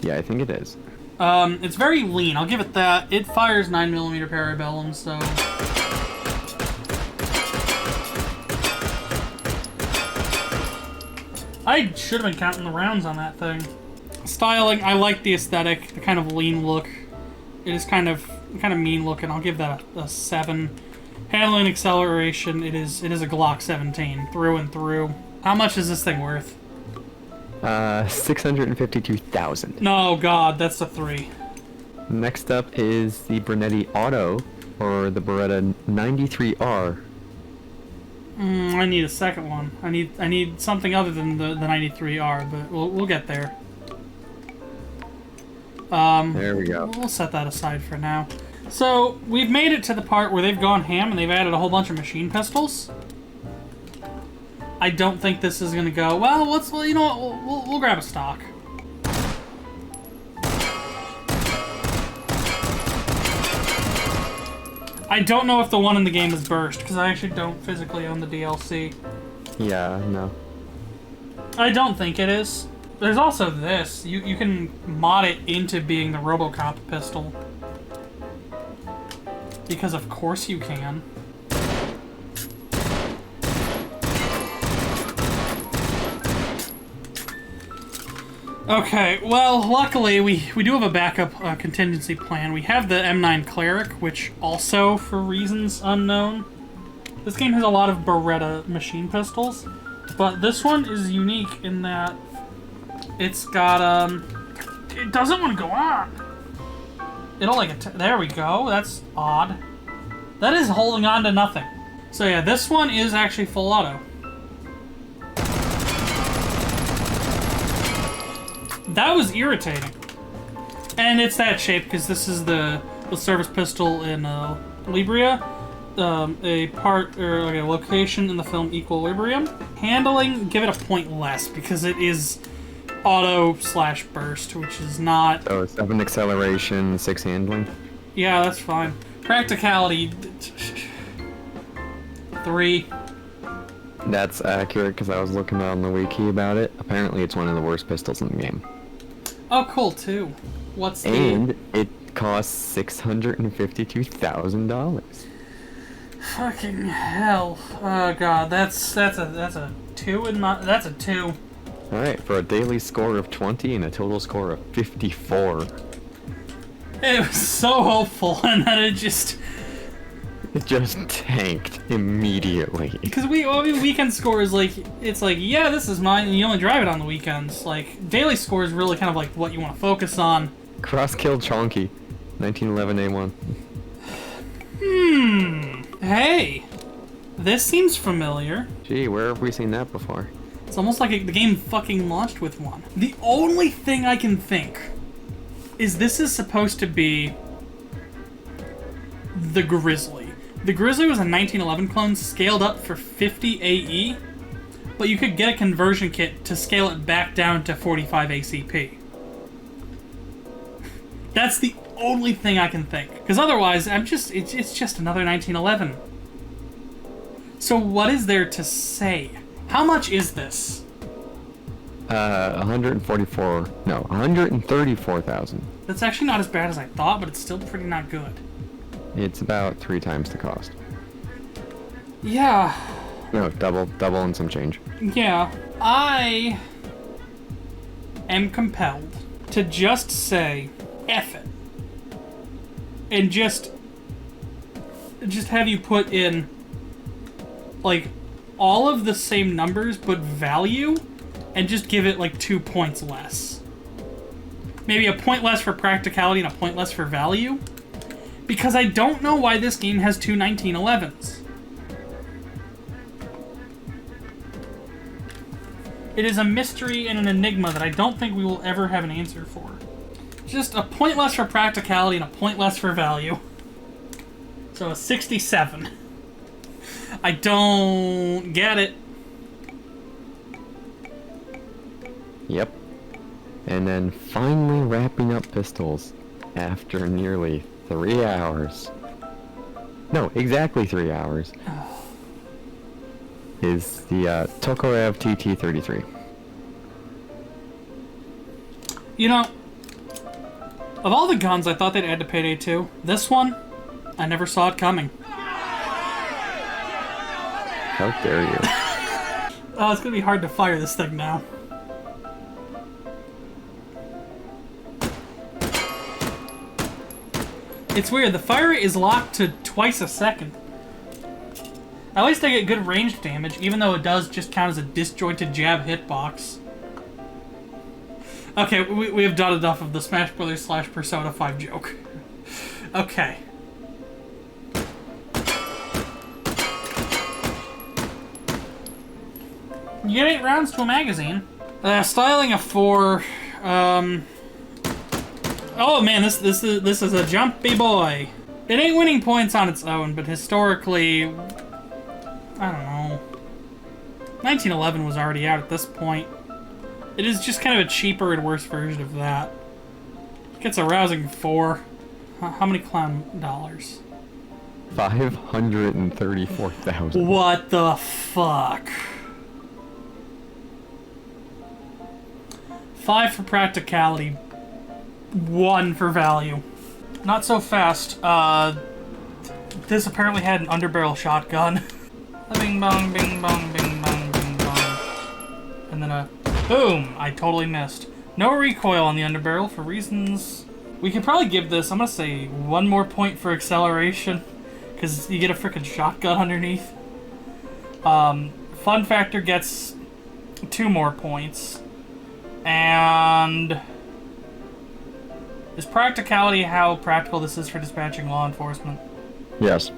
Yeah, I think it is. It's very lean, I'll give it that. It fires 9mm Parabellum, so... I should have been counting the rounds on that thing. Styling, I like the aesthetic, the kind of lean look. It is kind of mean looking. I'll give that a 7. Handling acceleration, it is a Glock 17 through and through. How much is this thing worth? 652,000. No, God, that's a 3. Next up is the Brunetti Auto, or the Beretta 93R. I need a second one. I need something other than the 93R, but we'll get there. There we go. We'll set that aside for now. So, we've made it to the part where they've gone ham and they've added a whole bunch of machine pistols. I don't think this is gonna go, well, you know what, we'll grab a stock. I don't know if the one in the game is burst, because I actually don't physically own the DLC. Yeah, no. I don't think it is. There's also this. You can mod it into being the RoboCop pistol. Because of course you can. Okay, well, luckily we do have a backup contingency plan. We have the M9 Cleric, which also, for reasons unknown, this game has a lot of Beretta machine pistols, but this one is unique in that it's got, it doesn't want to go on. It'll there we go, that's odd. That is holding on to nothing. So yeah, this one is actually full auto. That was irritating. And it's that shape, because this is the service pistol in Libria. A part, or like a location in the film Equilibrium. Handling, give it a point less, because it is auto/burst, which is not... So 7 acceleration, 6 handling? Yeah, that's fine. Practicality... 3. That's accurate, because I was looking on the wiki about it. Apparently it's one of the worst pistols in the game. Oh, cool, 2. What's the... And it costs $652,000. Fucking hell. Oh god, that's a 2 in my... That's a 2. Alright, for a daily score of 20 and a total score of 54. It was so hopeful, and then it just tanked immediately. Because weekend score is like, it's like, yeah, this is mine, and you only drive it on the weekends. Like, daily score is really kind of like what you want to focus on. Cross-kill Chonky, 1911 A1. Hey, this seems familiar. Gee, where have we seen that before? It's almost like the game fucking launched with one. The only thing I can think is this is supposed to be the Grizzly. The Grizzly was a 1911 clone scaled up for 50 AE, but you could get a conversion kit to scale it back down to 45 ACP. That's the only thing I can think. Because otherwise, it's just another 1911. So what is there to say? How much is this? 134,000. That's actually not as bad as I thought, but it's still pretty not good. It's about 3 times the cost. Yeah. No, double and some change. Yeah. I am compelled to just say F it. And just just have you put in, like, all of the same numbers but value, and just give it, like, 2 points less. Maybe a point less for practicality and a point less for value. Because I don't know why this game has two 1911s. It is a mystery and an enigma that I don't think we will ever have an answer for. Just a point less for practicality and a point less for value. So a 67. I don't get it. Yep. And then finally wrapping up pistols after nearly 3 hours. No, exactly 3 hours. Is the Tokarev TT-33. You know, of all the guns I thought they'd add to Payday 2, this one, I never saw it coming. How dare you? Oh, it's gonna be hard to fire this thing now. It's weird, the fire rate is locked to twice a second. At least I get good ranged damage, even though it does just count as a disjointed jab hitbox. Okay, we have done enough of the Smash Brothers / Persona 5 joke. Okay. You get 8 rounds to a magazine. Styling a 4. Oh man, this is a jumpy boy. It ain't winning points on its own, but historically, I don't know. 1911 was already out at this point. It is just kind of a cheaper and worse version of that. It gets a rousing 4. How many clown dollars? 534,000. What the fuck? 5 for practicality. 1 for value. Not so fast. This apparently had an underbarrel shotgun. Bing bong, bing bong, bing bong, bing bong. And then a boom! I totally missed. No recoil on the underbarrel for reasons... We could probably give this, I'm gonna say, 1 more point for acceleration. Because you get a frickin' shotgun underneath. Fun factor gets 2 more points. And... Is practicality how practical this is for dispatching law enforcement? Yes.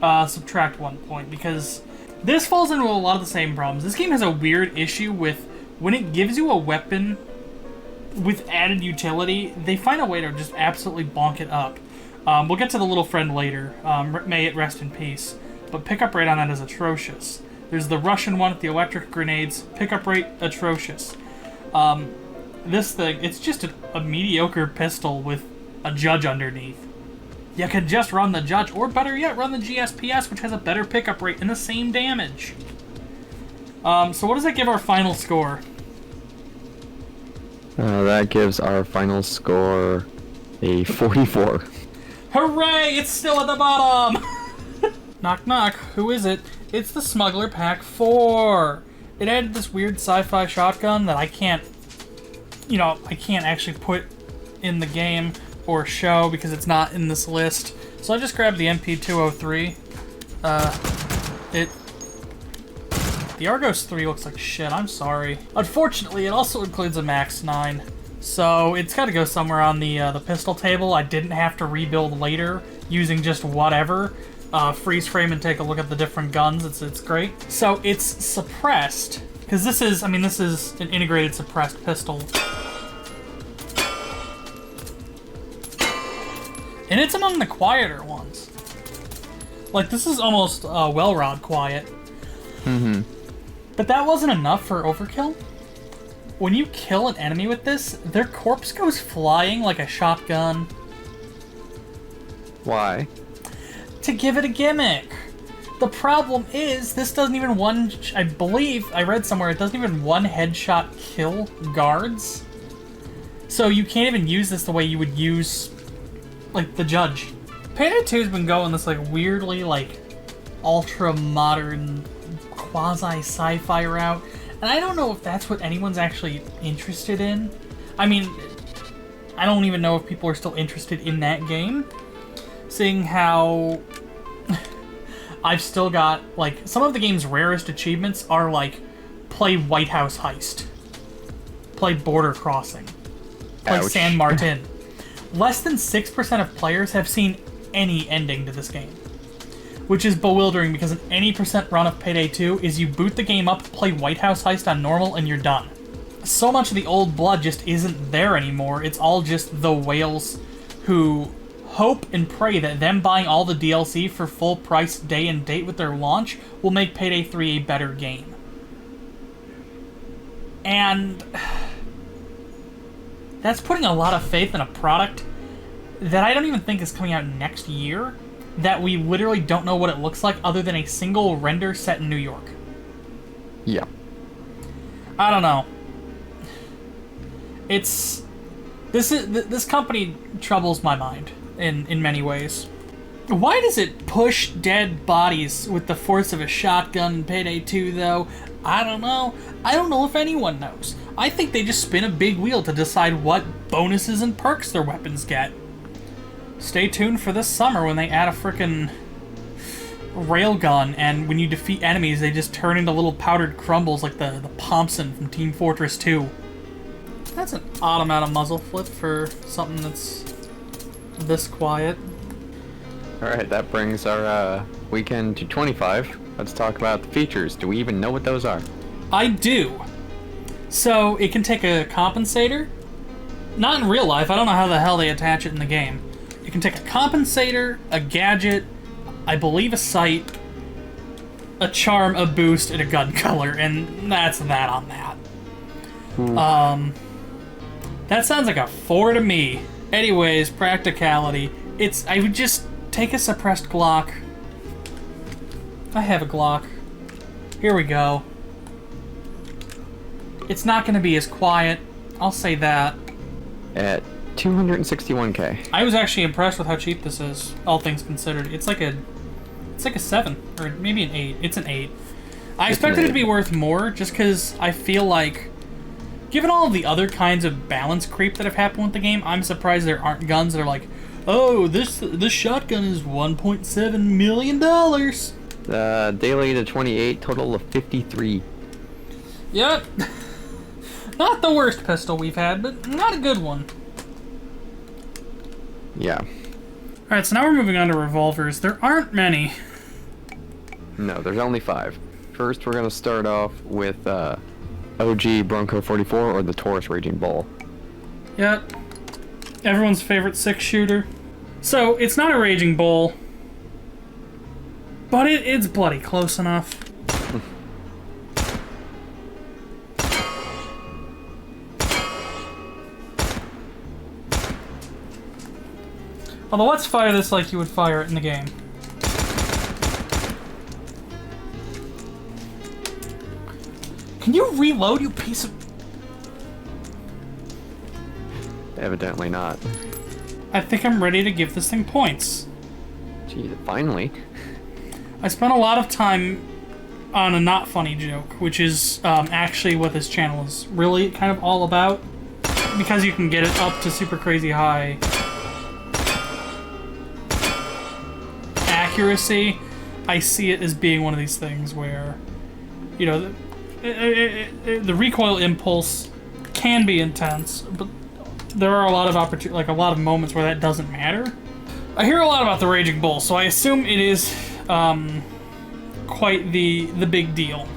Subtract 1 point, because this falls into a lot of the same problems. This game has a weird issue with when it gives you a weapon with added utility, they find a way to just absolutely bonk it up. We'll get to the little friend later, may it rest in peace, but pickup rate on that is atrocious. There's the Russian one with the electric grenades, pickup rate atrocious. This thing, it's just a mediocre pistol with a judge underneath. You can just run the judge, or better yet, run the GSPS, which has a better pickup rate and the same damage. So what does that give our final score? That gives our final score a 44. Hooray! It's still at the bottom! Knock knock, who is it? It's the Smuggler Pack 4! It added this weird sci-fi shotgun that I can't actually put in the game or show because it's not in this list. So I just grabbed the MP203. The Argos 3 looks like shit, I'm sorry. Unfortunately, it also includes a Max 9. So it's gotta go somewhere on the pistol table. I didn't have to rebuild later using just whatever. Freeze frame and take a look at the different guns, it's great. So it's suppressed, because this is an integrated suppressed pistol. And it's among the quieter ones. Like, this is almost Well-Rod quiet. Mm-hmm. But that wasn't enough for overkill. When you kill an enemy with this, their corpse goes flying like a shotgun. Why? To give it a gimmick. The problem is, this doesn't even I believe, I read somewhere, it doesn't even one headshot kill guards. So you can't even use this the way you would use, like, the judge. Payday 2's been going this, like, weirdly, like, ultra-modern, quasi-sci-fi route, and I don't know if that's what anyone's actually interested in. I mean, I don't even know if people are still interested in that game, seeing how I've still got, like, some of the game's rarest achievements are, like, play White House Heist, play Border Crossing, play Ouch. San Martin. Less than 6% of players have seen any ending to this game, which is bewildering because an any percent run of Payday 2 is you boot the game up, play White House Heist on normal, and you're done. So much of the old blood just isn't there anymore. It's all just the whales who hope and pray that them buying all the DLC for full price day and date with their launch will make Payday 3 a better game. And that's putting a lot of faith in a product that I don't even think is coming out next year, that we literally don't know what it looks like other than a single render set in New York. Yeah. I don't know. This company troubles my mind in many ways. Why does it push dead bodies with the force of a shotgun in Payday 2, though? I don't know. I don't know if anyone knows. I think they just spin a big wheel to decide what bonuses and perks their weapons get. Stay tuned for this summer when they add a frickin' railgun, and when you defeat enemies, they just turn into little powdered crumbles like the Thompson from Team Fortress 2. That's an odd amount of muzzle flip for something that's this quiet. Alright, that brings our weekend to 25. Let's talk about the features. Do we even know what those are? I do. So, it can take a compensator. Not in real life, I don't know how the hell they attach it in the game. It can take a compensator, a gadget, I believe a sight, a charm, a boost, and a gun color, and that's that on that. That sounds like a 4 to me. Anyways, practicality. I would just take a suppressed Glock. I have a Glock. Here we go. It's not going to be as quiet. I'll say that. At 261K. I was actually impressed with how cheap this is, all things considered. It's like a 7, or maybe an 8. It's an 8. I expected it to be worth more, just because I feel like, given all of the other kinds of balance creep that have happened with the game, I'm surprised there aren't guns that are like, oh, this shotgun is $1.7 million. Daily to 28, total of 53. Yep. Not the worst pistol we've had, but not a good one. Yeah. Alright, so now we're moving on to revolvers. There aren't many. No, there's only 5. First, we're going to start off with OG Bronco 44 or the Taurus Raging Bull. Yep. Everyone's favorite 6-shooter. So, it's not a Raging Bull, but it's bloody close enough. Although, let's fire this like you would fire it in the game. Can you reload, you piece of... Evidently not. I think I'm ready to give this thing points. Gee, finally. I spent a lot of time on a not funny joke, which is actually what this channel is really kind of all about, because you can get it up to super crazy high accuracy. I see it as being one of these things where, you know, the recoil impulse can be intense, but there are a lot of a lot of moments where that doesn't matter. I hear a lot about the Raging Bull, so I assume it is quite the big deal.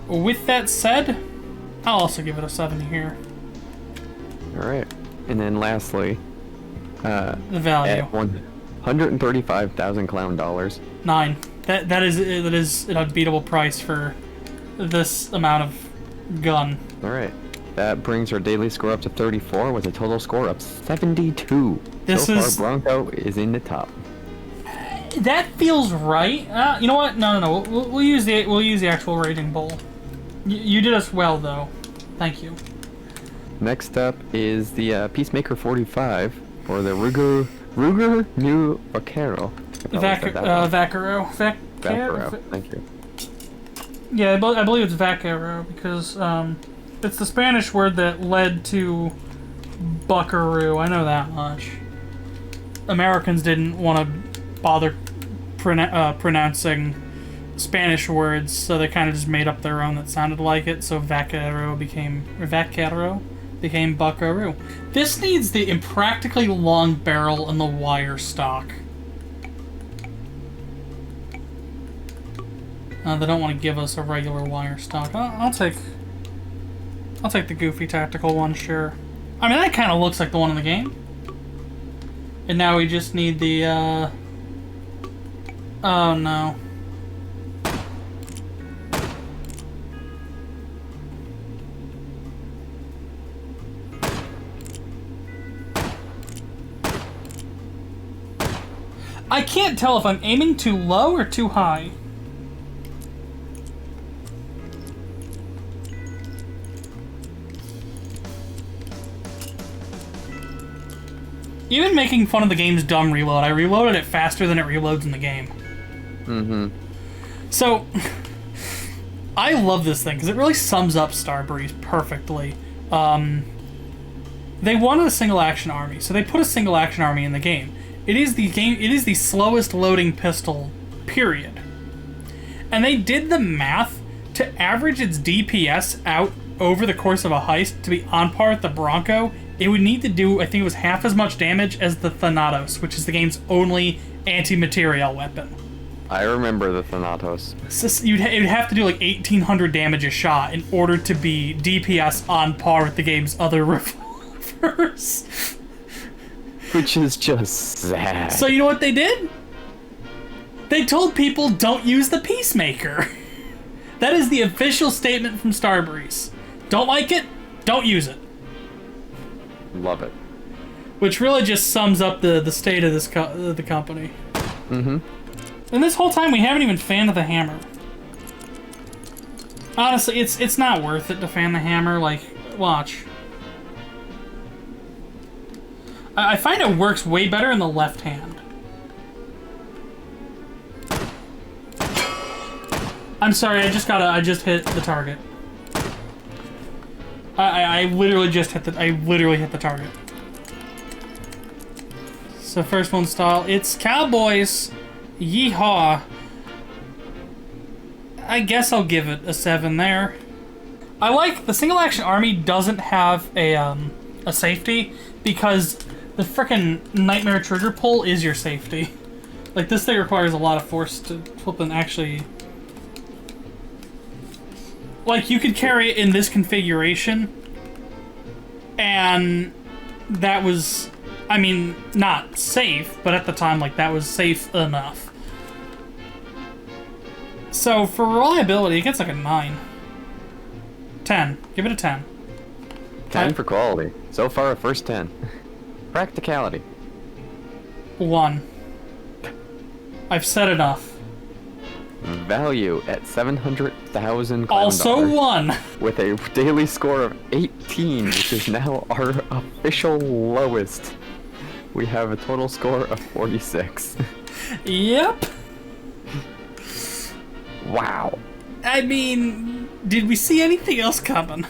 With that said, I'll also give it a 7 here. Alright. And then lastly, The value. at 135,000 clown dollars. 9. That is an unbeatable price for this amount of gun. Alright. That brings our daily score up to 34 with a total score of 72. This so is- far, Bronco is in the top. That feels right. You know what? No. We'll use the actual Raging Bull. You did us well, though. Thank you. Next up is the Peacemaker 45 or the Ruger New Vaquero. Vaquero. Vaquero. Thank you. Yeah, I believe it's Vaquero because it's the Spanish word that led to buckaroo. I know that much. Americans didn't want to bother pronouncing Spanish words, so they kind of just made up their own that sounded like it. So vaquero became buckaroo. This needs the impractically long barrel and the wire stock. They don't want to give us a regular wire stock. I'll take the goofy tactical one, sure. I mean, that kind of looks like the one in the game. And now we just need the, oh no. I can't tell if I'm aiming too low or too high. Even making fun of the game's dumb reload, I reloaded it faster than it reloads in the game. Mm-hmm. So, I love this thing, because it really sums up Starbreeze perfectly. They wanted a single-action army, so they put a single-action army in the game. It is the slowest loading pistol, period. And they did the math to average its DPS out over the course of a heist to be on par with the Bronco. It would need to do, I think it was half as much damage as the Thanatos, which is the game's only anti-material weapon. I remember the Thanatos. So it would have to do like 1,800 damage a shot in order to be DPS on par with the game's other revolvers. Which is just sad. So you know what they did? They told people, don't use the Peacemaker. That is the official statement from Starbreeze. Don't like it? Don't use it. Love it. Which really just sums up the state of this the company. Mm-hmm. And this whole time we haven't even fanned the hammer. Honestly, it's not worth it to fan the hammer. Like, watch. I find it works way better in the left hand. I'm sorry, I just hit the target. I literally just hit the target. So first one style, it's Cowboys. Yeehaw. I guess I'll give it a 7 there. I like the single action army doesn't have a safety because the frickin' nightmare trigger pull is your safety. Like, this thing requires a lot of force to flip and actually... Like, you could carry it in this configuration, and that was, I mean, not safe, but at the time, like, that was safe enough. So, for reliability, it gets like a 9. 10. Give it a 10. 10 for quality. So far, a first 10. Practicality. 1. I've said enough. Value at 700,000 Also 1. With a daily score of 18, which is now our official lowest. We have a total score of 46. Yep. Wow. I mean, did we see anything else coming?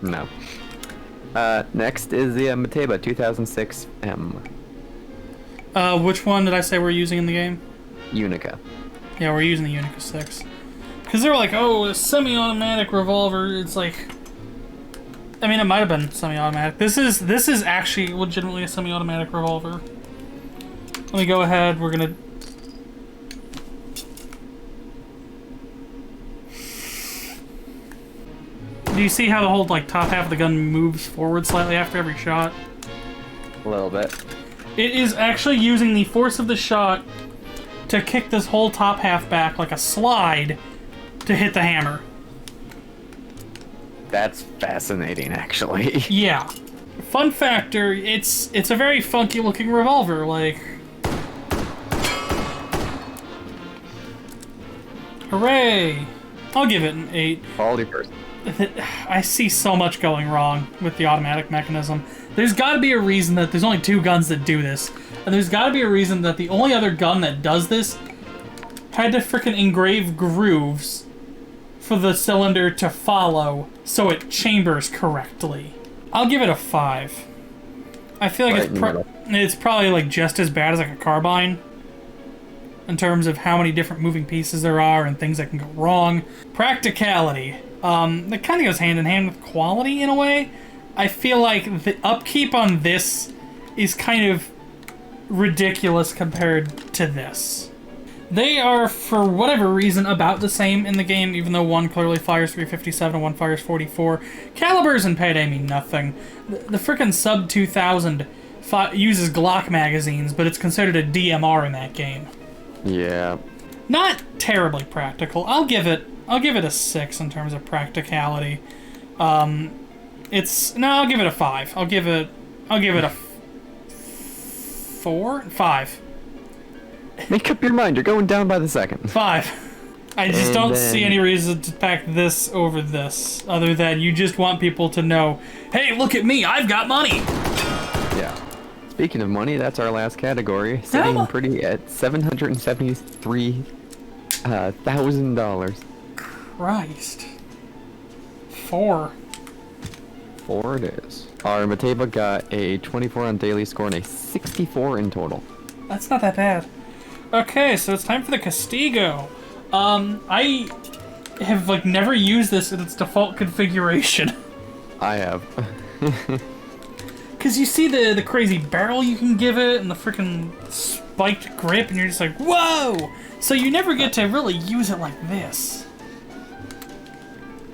No. Next is the Mateba 2006M. Which one did I say we're using in the game? Unica. Yeah, we're using the Unica 6. Because they were like, oh, a semi-automatic revolver. It's like... I mean, it might have been semi-automatic. This is actually legitimately a semi-automatic revolver. Let me go ahead. We're gonna... Do you see how the whole, like, top half of the gun moves forward slightly after every shot? A little bit. It is actually using the force of the shot to kick this whole top half back like a slide to hit the hammer. That's fascinating, actually. Yeah. Fun factor, it's a very funky looking revolver, like... Hooray! I'll give it an 8. Quality first. I see so much going wrong with the automatic mechanism. There's gotta be a reason that there's only 2 guns that do this. And there's gotta be a reason that the only other gun that does this had to frickin' engrave grooves for the cylinder to follow so it chambers correctly. I'll give it a 5. I feel like it's probably like just as bad as like a carbine. in terms of how many different moving pieces there are and things that can go wrong. Practicality. That kind of goes hand in hand with quality in a way. I feel like the upkeep on this is kind of ridiculous compared to this. They are, for whatever reason, about the same in the game, even though one clearly fires 357 and one fires 44. Calibers in Payday mean nothing. The frickin' sub 2000 uses Glock magazines, but it's considered a DMR in that game. Yeah. Not terribly practical. I'll give it a 6 in terms of practicality. I'll give it a 5. I'll give it a 4? 5. Make up your mind, you're going down by the second. 5. I just don't see any reason to pack this over this, other than you just want people to know, hey, look at me, I've got money! Yeah. Speaking of money, that's our last category, sitting pretty at $773,000. Christ. 4. 4 it is. Our Mateva got a 24 on daily score and a 64 in total. That's not that bad. Okay, so it's time for the Castigo. I have, like, never used this in its default configuration. I have. Because you see the crazy barrel you can give it and the freaking spiked grip, and you're just like, whoa! So you never get to really use it like this.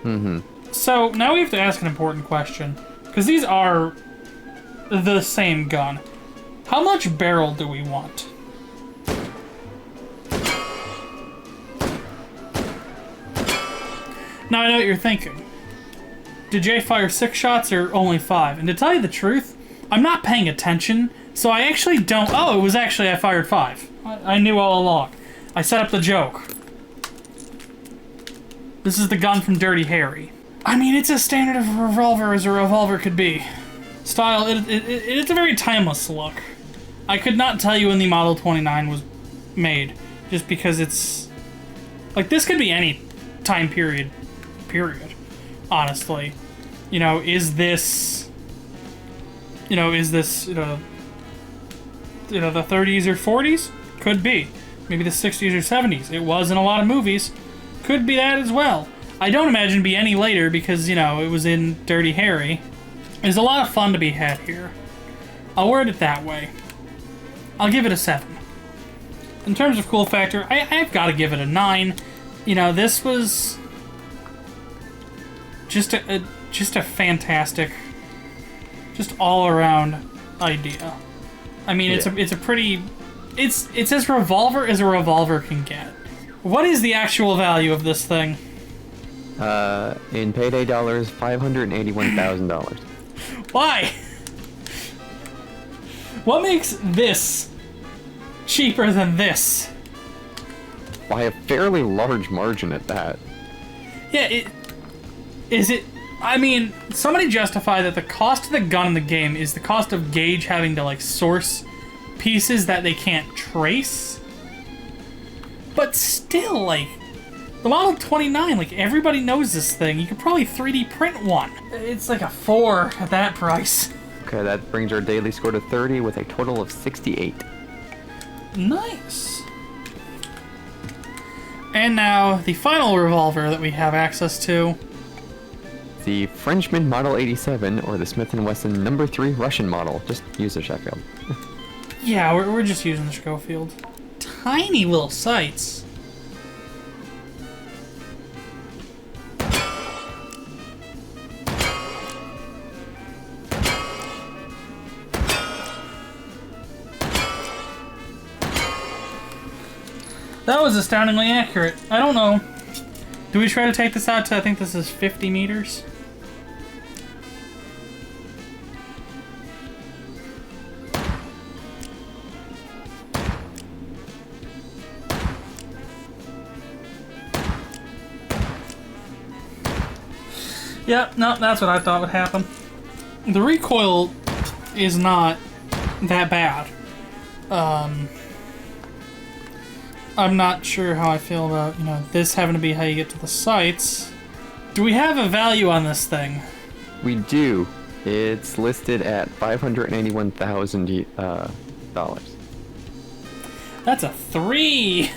Mm-hmm. So now we have to ask an important question. Because these are the same gun. How much barrel do we want? Now I know what you're thinking. Did Jay fire 6 shots or only 5? And to tell you the truth, I'm not paying attention, so I actually don't... Oh, it was actually I fired 5. I knew all along. I set up the joke. This is the gun from Dirty Harry. I mean, it's as standard of a revolver as a revolver could be. Style, it's a very timeless look. I could not tell you when the Model 29 was made, just because it's... Like, this could be any time period, honestly. You know, is this... the 30s or 40s? Could be. Maybe the 60s or 70s. It was in a lot of movies. Could be that as well. I don't imagine it'd be any later because, it was in Dirty Harry. There's a lot of fun to be had here. I'll word it that way. I'll give it a 7. In terms of cool factor, I've got to give it a 9. This was just a fantastic, just all-around idea. I mean, it's a pretty... It's as revolver as a revolver can get. What is the actual value of this thing? In Payday dollars, $581,000. Why? What makes this cheaper than this? By a fairly large margin at that. Yeah, I mean, somebody justify that the cost of the gun in the game is the cost of Gage having to, like, source pieces that they can't trace. But still, like, the Model 29, like, everybody knows this thing. You could probably 3D print one. It's like a 4 at that price. Okay, that brings our daily score to 30 with a total of 68. Nice. And now, the final revolver that we have access to. The Frenchman Model 87, or the Smith & Wesson No. 3 Russian model. Just use the Sheffield. Yeah, we're just using the Schofield. Tiny little sights. That was astoundingly accurate. I don't know. Do we try to take this out to, I think this is 50 meters? Yep, no, that's what I thought would happen. The recoil is not that bad. I'm not sure how I feel about, this having to be how you get to the sights. Do we have a value on this thing? We do. It's listed at $581,000. That's a 3.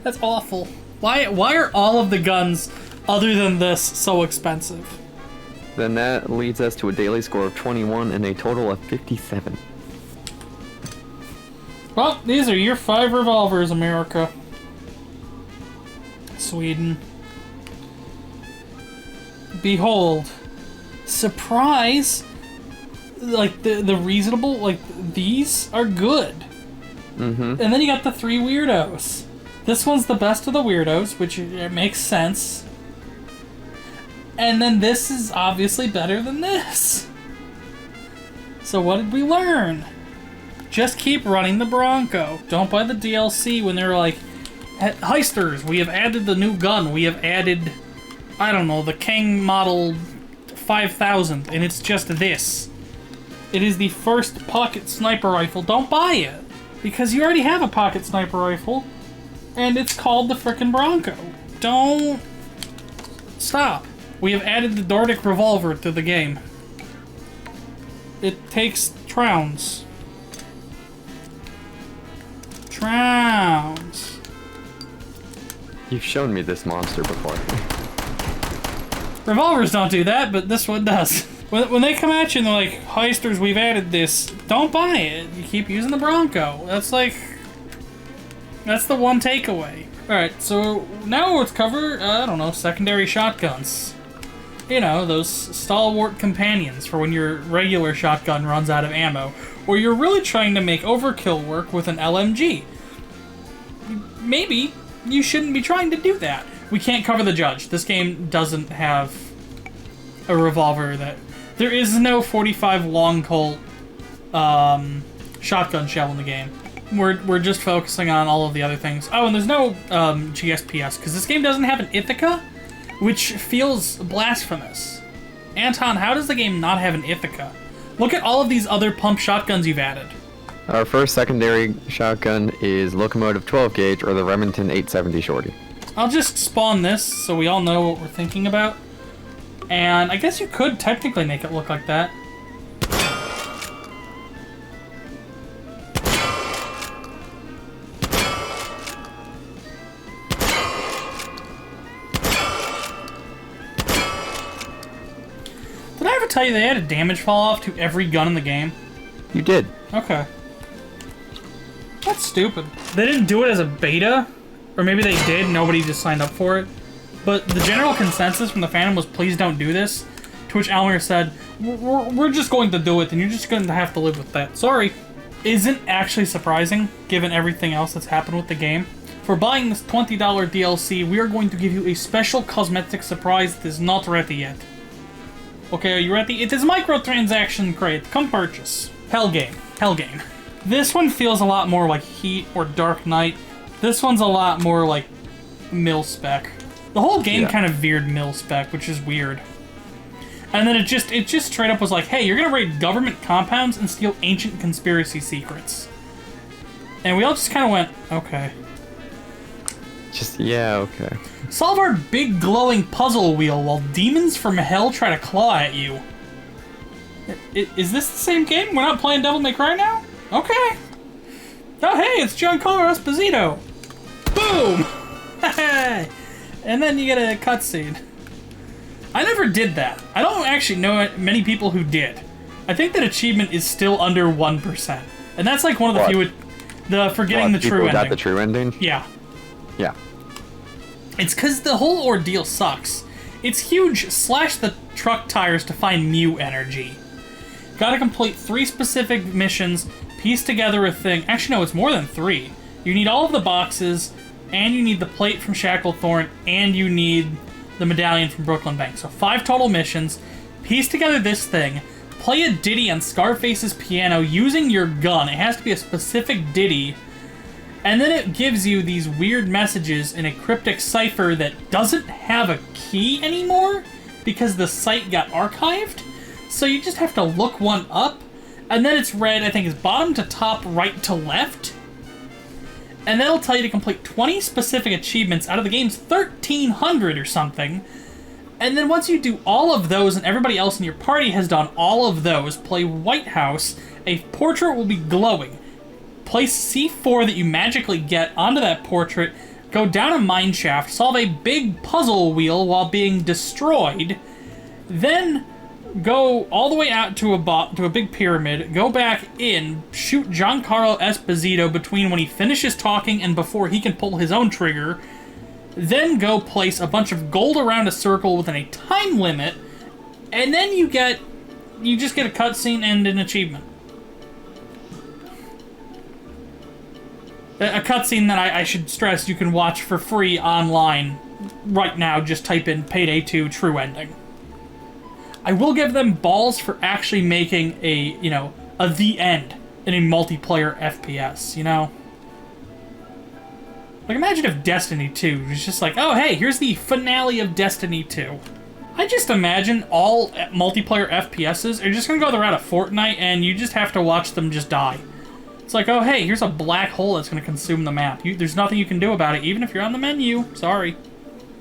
That's awful. Why are all of the guns other than this so expensive? Then that leads us to a daily score of 21 and a total of 57. Well, these are your 5 revolvers, America. Sweden. Behold. Surprise! Like, the reasonable, like, these are good. Mm-hmm. And then you got the 3 weirdos. This one's the best of the weirdos, which it makes sense. And then this is obviously better than this. So what did we learn? Just keep running the Bronco. Don't buy the DLC when they're like, heisters, we have added the new gun. We have added, I don't know, the King Model 5000, and it's just this. It is the first pocket sniper rifle. Don't buy it, because you already have a pocket sniper rifle, and it's called the frickin' Bronco. Don't... Stop. We have added the Nordic revolver to the game. It takes rounds. Rounds. You've shown me this monster before. Revolvers don't do that, but this one does. When they come at you and they're like, heisters, we've added this, don't buy it. You keep using the Bronco. That's like... That's the one takeaway. Alright, so now let's cover, I don't know, secondary shotguns. You know, those stalwart companions for when your regular shotgun runs out of ammo, or you're really trying to make overkill work with an LMG. Maybe you shouldn't be trying to do that. We can't cover the judge. This game doesn't have a revolver that... There is no 45 long Colt shotgun shell in the game. We're just focusing on all of the other things. Oh, and there's no GSPS, because this game doesn't have an Ithaca, which feels blasphemous. Anton, how does the game not have an Ithaca? Look at all of these other pump shotguns you've added. Our first secondary shotgun is Locomotive 12 gauge or the Remington 870 Shorty. I'll just spawn this so we all know what we're thinking about. And I guess you could technically make it look like that. Did I ever tell you they added damage fall off to every gun in the game? You did. Okay. That's stupid. They didn't do it as a beta, or maybe they did, nobody just signed up for it. But the general consensus from the fandom was, please don't do this. To which Almer said, we're just going to do it, and you're just going to have to live with that. Sorry. Isn't actually surprising, given everything else that's happened with the game. For buying this $20 DLC, we are going to give you a special cosmetic surprise that is not ready yet. Okay, are you ready? It is microtransaction crate. Come purchase. Hell game. Hell game. This one feels a lot more like Heat or Dark Knight. This one's a lot more like mil-spec. The whole game kind of veered mil-spec, which is weird. And then it just straight up was like, hey, you're gonna raid government compounds and steal ancient conspiracy secrets. And we all just kind of went, okay. Just, yeah, okay. Solve our big glowing puzzle wheel while demons from hell try to claw at you. Is this the same game? We're not playing Devil May Cry now? Okay. Oh, hey, it's Giancarlo Esposito. Boom! And then you get a cutscene. I never did that. I don't actually know many people who did. I think that achievement is still under 1%. And that's like one of the few... The forgetting the true ending. Got the true ending? Yeah. Yeah. It's because the whole ordeal sucks. It's huge. Slash the truck tires to find Mew energy. Gotta complete 3 specific missions, piece together a thing. Actually, no, it's more than 3. You need all of the boxes, and you need the plate from Shacklethorne, and you need the medallion from Brooklyn Bank. So 5 total missions. Piece together this thing. Play a ditty on Scarface's piano using your gun. It has to be a specific ditty. And then it gives you these weird messages in a cryptic cipher that doesn't have a key anymore because the site got archived. So you just have to look one up. And then it's read, I think it's bottom to top, right to left. And that'll tell you to complete 20 specific achievements out of the game's 1,300 or something. And then once you do all of those and everybody else in your party has done all of those, play White House, a portrait will be glowing. place C4 that you magically get onto that portrait, go down a mine shaft, solve a big puzzle wheel while being destroyed, then go all the way out to a big pyramid, go back in, shoot Giancarlo Esposito between when he finishes talking and before he can pull his own trigger, then go place a bunch of gold around a circle within a time limit, and then you just get a cutscene and an achievement. A cutscene that I should stress you can watch for free online right now. Just type in Payday 2 True Ending. I will give them balls for actually making a the end in a multiplayer FPS, you know? Like, imagine if Destiny 2 was just like, oh, hey, here's the finale of Destiny 2. I just imagine all multiplayer FPSs are just gonna go the route of Fortnite, and you just have to watch them just die. It's like, oh, hey, here's a black hole that's gonna consume the map. There's nothing you can do about it, even if you're on the menu. Sorry.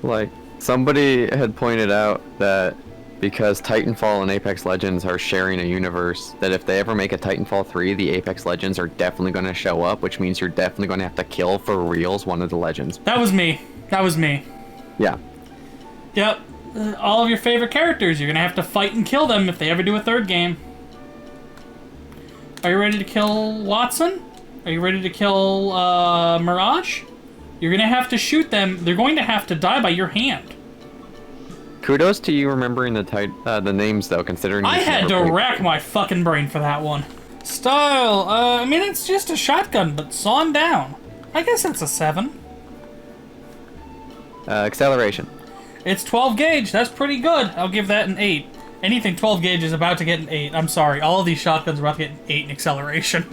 Like, somebody had pointed out that because Titanfall and Apex Legends are sharing a universe, that if they ever make a Titanfall 3, the Apex Legends are definitely going to show up, which means you're definitely going to have to kill for reals one of the legends. That was me. Yeah. Yep. All of your favorite characters, you're going to have to fight and kill them if they ever do a third game. Are you ready to kill Watson? Are you ready to kill Mirage? You're going to have to shoot them. They're going to have to die by your hand. Kudos to you remembering the names, though, considering... I had to rack my fucking brain for that one. Style, I mean, it's just a shotgun, but sawn down. I guess it's a 7. Acceleration. It's 12 gauge, that's pretty good. I'll give that an 8. Anything 12 gauge is about to get an 8. I'm sorry, all of these shotguns are about to get an 8 in acceleration.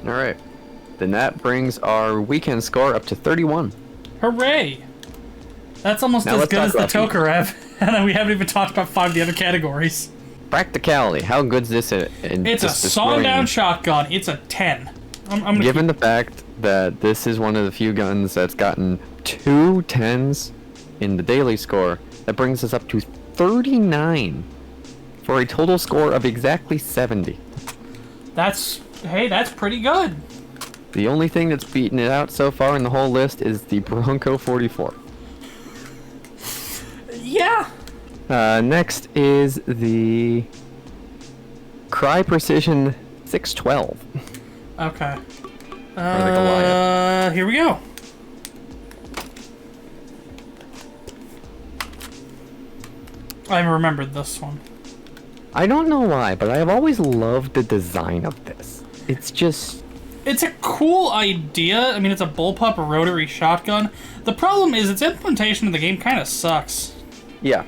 Alright. Then that brings our weekend score up to 31. Hooray! That's almost as good as the Tokarev. And we haven't even talked about 5 of the other categories. Practicality. How good's this? It's a sawn-down shotgun. It's a 10. Given the fact that this is one of the few guns that's gotten 2 10s in the daily score, that brings us up to 39 for a total score of exactly 70. That's pretty good. The only thing that's beaten it out so far in the whole list is the Bronco 44. Yeah. Next is the Cry Precision 612. Okay. Or the Goliath. Here we go. I remembered this one. I don't know why, but I have always loved the design of this. It's a cool idea. I mean, it's a bullpup rotary shotgun. The problem is its implementation of the game kind of sucks. Yeah.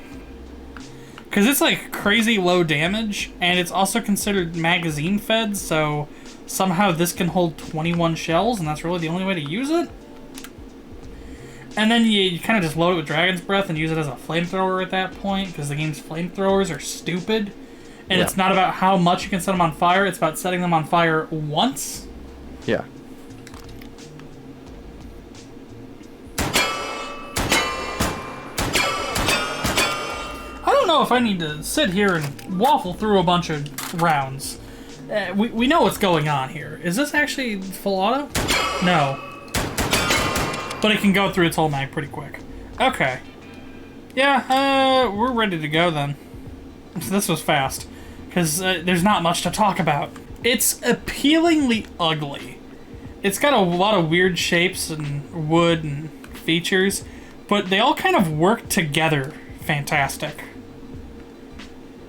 Because it's like crazy low damage, and it's also considered magazine fed, so somehow this can hold 21 shells, and that's really the only way to use it. And then you kind of just load it with Dragon's Breath and use it as a flamethrower at that point, because the game's flamethrowers are stupid. And It's not about how much you can set them on fire, it's about setting them on fire once. Yeah. I don't know if I need to sit here and waffle through a bunch of rounds. We know what's going on here. Is this actually full auto? No. But it can go through its whole mag pretty quick. Okay. Yeah, we're ready to go then. This was fast. Because there's not much to talk about. It's appealingly ugly. It's got a lot of weird shapes and wood and features, but they all kind of work together fantastic.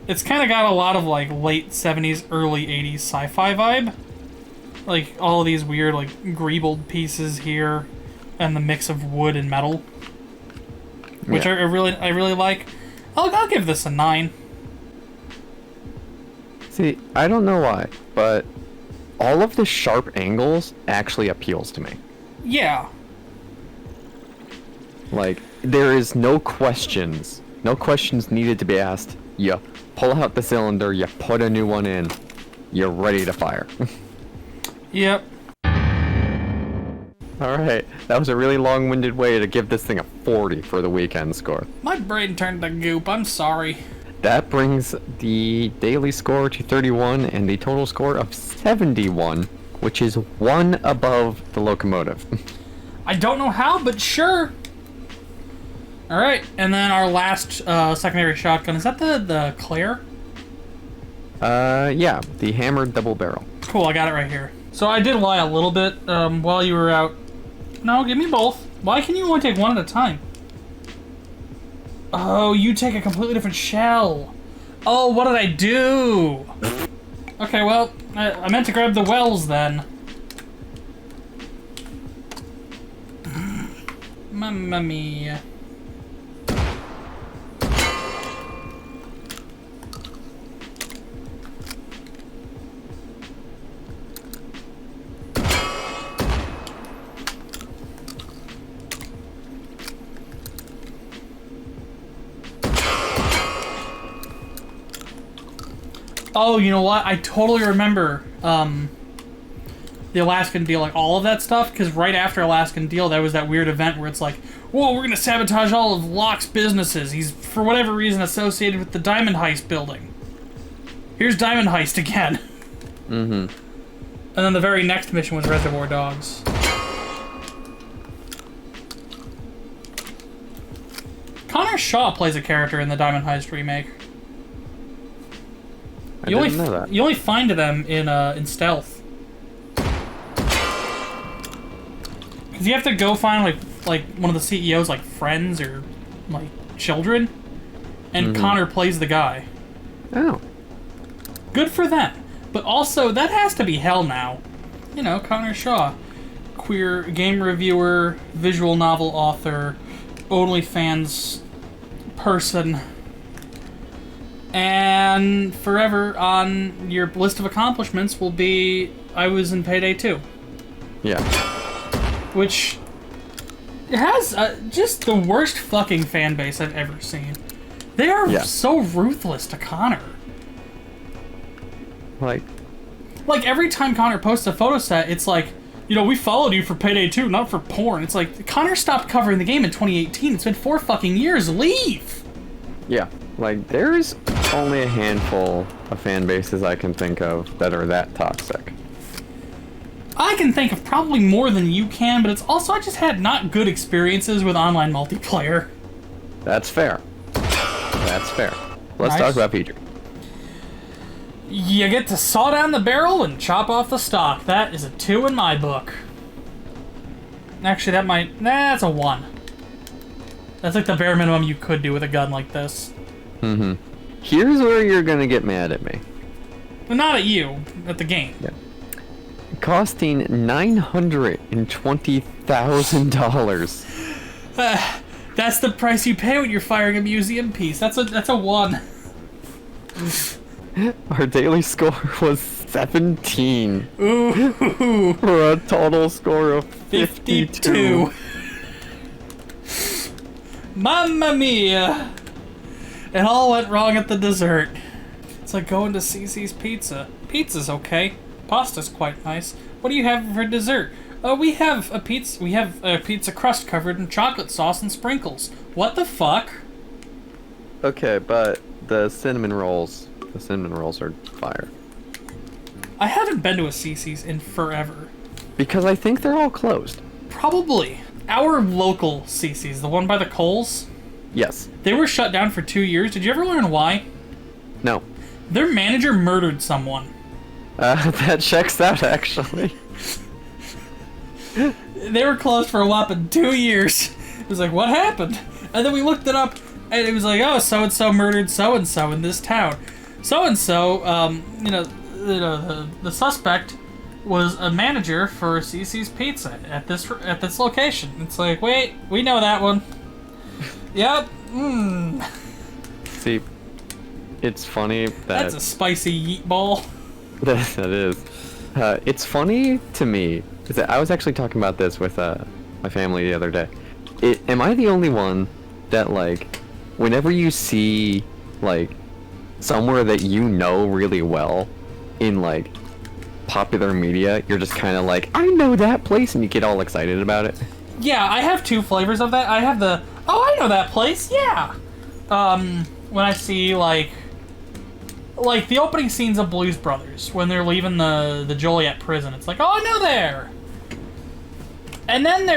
It's kind of got a lot of like late 70s, early 80s sci-fi vibe. Like all of these weird like greebled pieces here and the mix of wood and metal. Which I really like. I'll give this a 9. See, I don't know why, but all of the sharp angles actually appeals to me. Yeah. Like, there is no questions needed to be asked. You pull out the cylinder, you put a new one in, you're ready to fire. Yep. Alright, that was a really long-winded way to give this thing a 40 for the weekend score. My brain turned to goop, I'm sorry. That brings the daily score to 31 and the total score of 71 which is one above the locomotive. I don't know how, but sure. All right, and then our last secondary shotgun, is that the Claire? Yeah, the hammered double barrel. Cool, I got it right here. So I did lie a little bit while you were out. No, give me both. Why can you only take one at a time? Oh, you take a completely different shell. Oh, what did I do? Okay, well, I meant to grab the wells then. Mamma mia. Oh, you know what? I totally remember the Alaskan deal, like all of that stuff, because right after Alaskan deal, there was that weird event where it's like, whoa, we're gonna sabotage all of Locke's businesses. He's, for whatever reason, associated with the Diamond Heist building. Here's Diamond Heist again. Mm-hmm. And then the very next mission was Reservoir Dogs. Connor Shaw plays a character in the Diamond Heist remake. I didn't know that. You only find them in stealth. Because you have to go find like one of the CEO's like friends or like children, and Connor plays the guy. Oh. Good for them. But also that has to be hell now. You know, Connor Shaw, queer game reviewer, visual novel author, OnlyFans person. And forever on your list of accomplishments will be I was in Payday 2. Yeah. Which has just the worst fucking fan base I've ever seen. They are so ruthless to Connor. Like every time Connor posts a photo set, it's like, you know, we followed you for Payday 2, not for porn. It's like, Connor stopped covering the game in 2018. It's been 4 fucking years. Leave! Yeah. Like, there's only a handful of fan bases I can think of that are that toxic. I can think of probably more than you can, but it's also I just had not good experiences with online multiplayer. That's fair. That's fair. Let's Nice. talk about feature. You get to saw down the barrel and chop off the stock. That is a 2 in my book. Actually, that might... that's a 1. That's like the bare minimum you could do with a gun like this. Mm-hmm. Here's where you're gonna get mad at me. Well, not at you, at the game. Yeah. Costing $920,000. That's the price you pay when you're firing a museum piece. That's a 1. Our daily score was 17. Ooh. For a total score of 52. Mamma mia! It all went wrong at the dessert. It's like going to CC's Pizza. Pizza's okay. Pasta's quite nice. What do you have for dessert? We have a pizza. We have a pizza crust covered in chocolate sauce and sprinkles. What the fuck? Okay, but the cinnamon rolls are fire. I haven't been to a CC's in forever. Because I think they're all closed. Probably. Our local CC's, the one by the Coles, Yes. they were shut down for 2 years. Did you ever learn why? No. Their manager murdered someone. That checks out, actually. They were closed for a whopping 2 years. It was like, what happened? And then we looked it up, and it was like, oh, so-and-so murdered so-and-so in this town. So-and-so, the suspect was a manager for CC's Pizza at this location. It's like, wait, we know that one. Yep. See, it's funny that... That's a spicy yeet ball. That is. It's funny to me, is that I was actually talking about this with my family the other day. Am I the only one that, like, whenever you see, like, somewhere that you know really well in, like, popular media, you're just kind of like, I know that place, and you get all excited about it? Yeah, I have 2 flavors of that. I have the, oh, I know that place, yeah. When I see, like, like the opening scenes of Blues Brothers when they're leaving the Joliet prison. It's like, oh, I know there. And then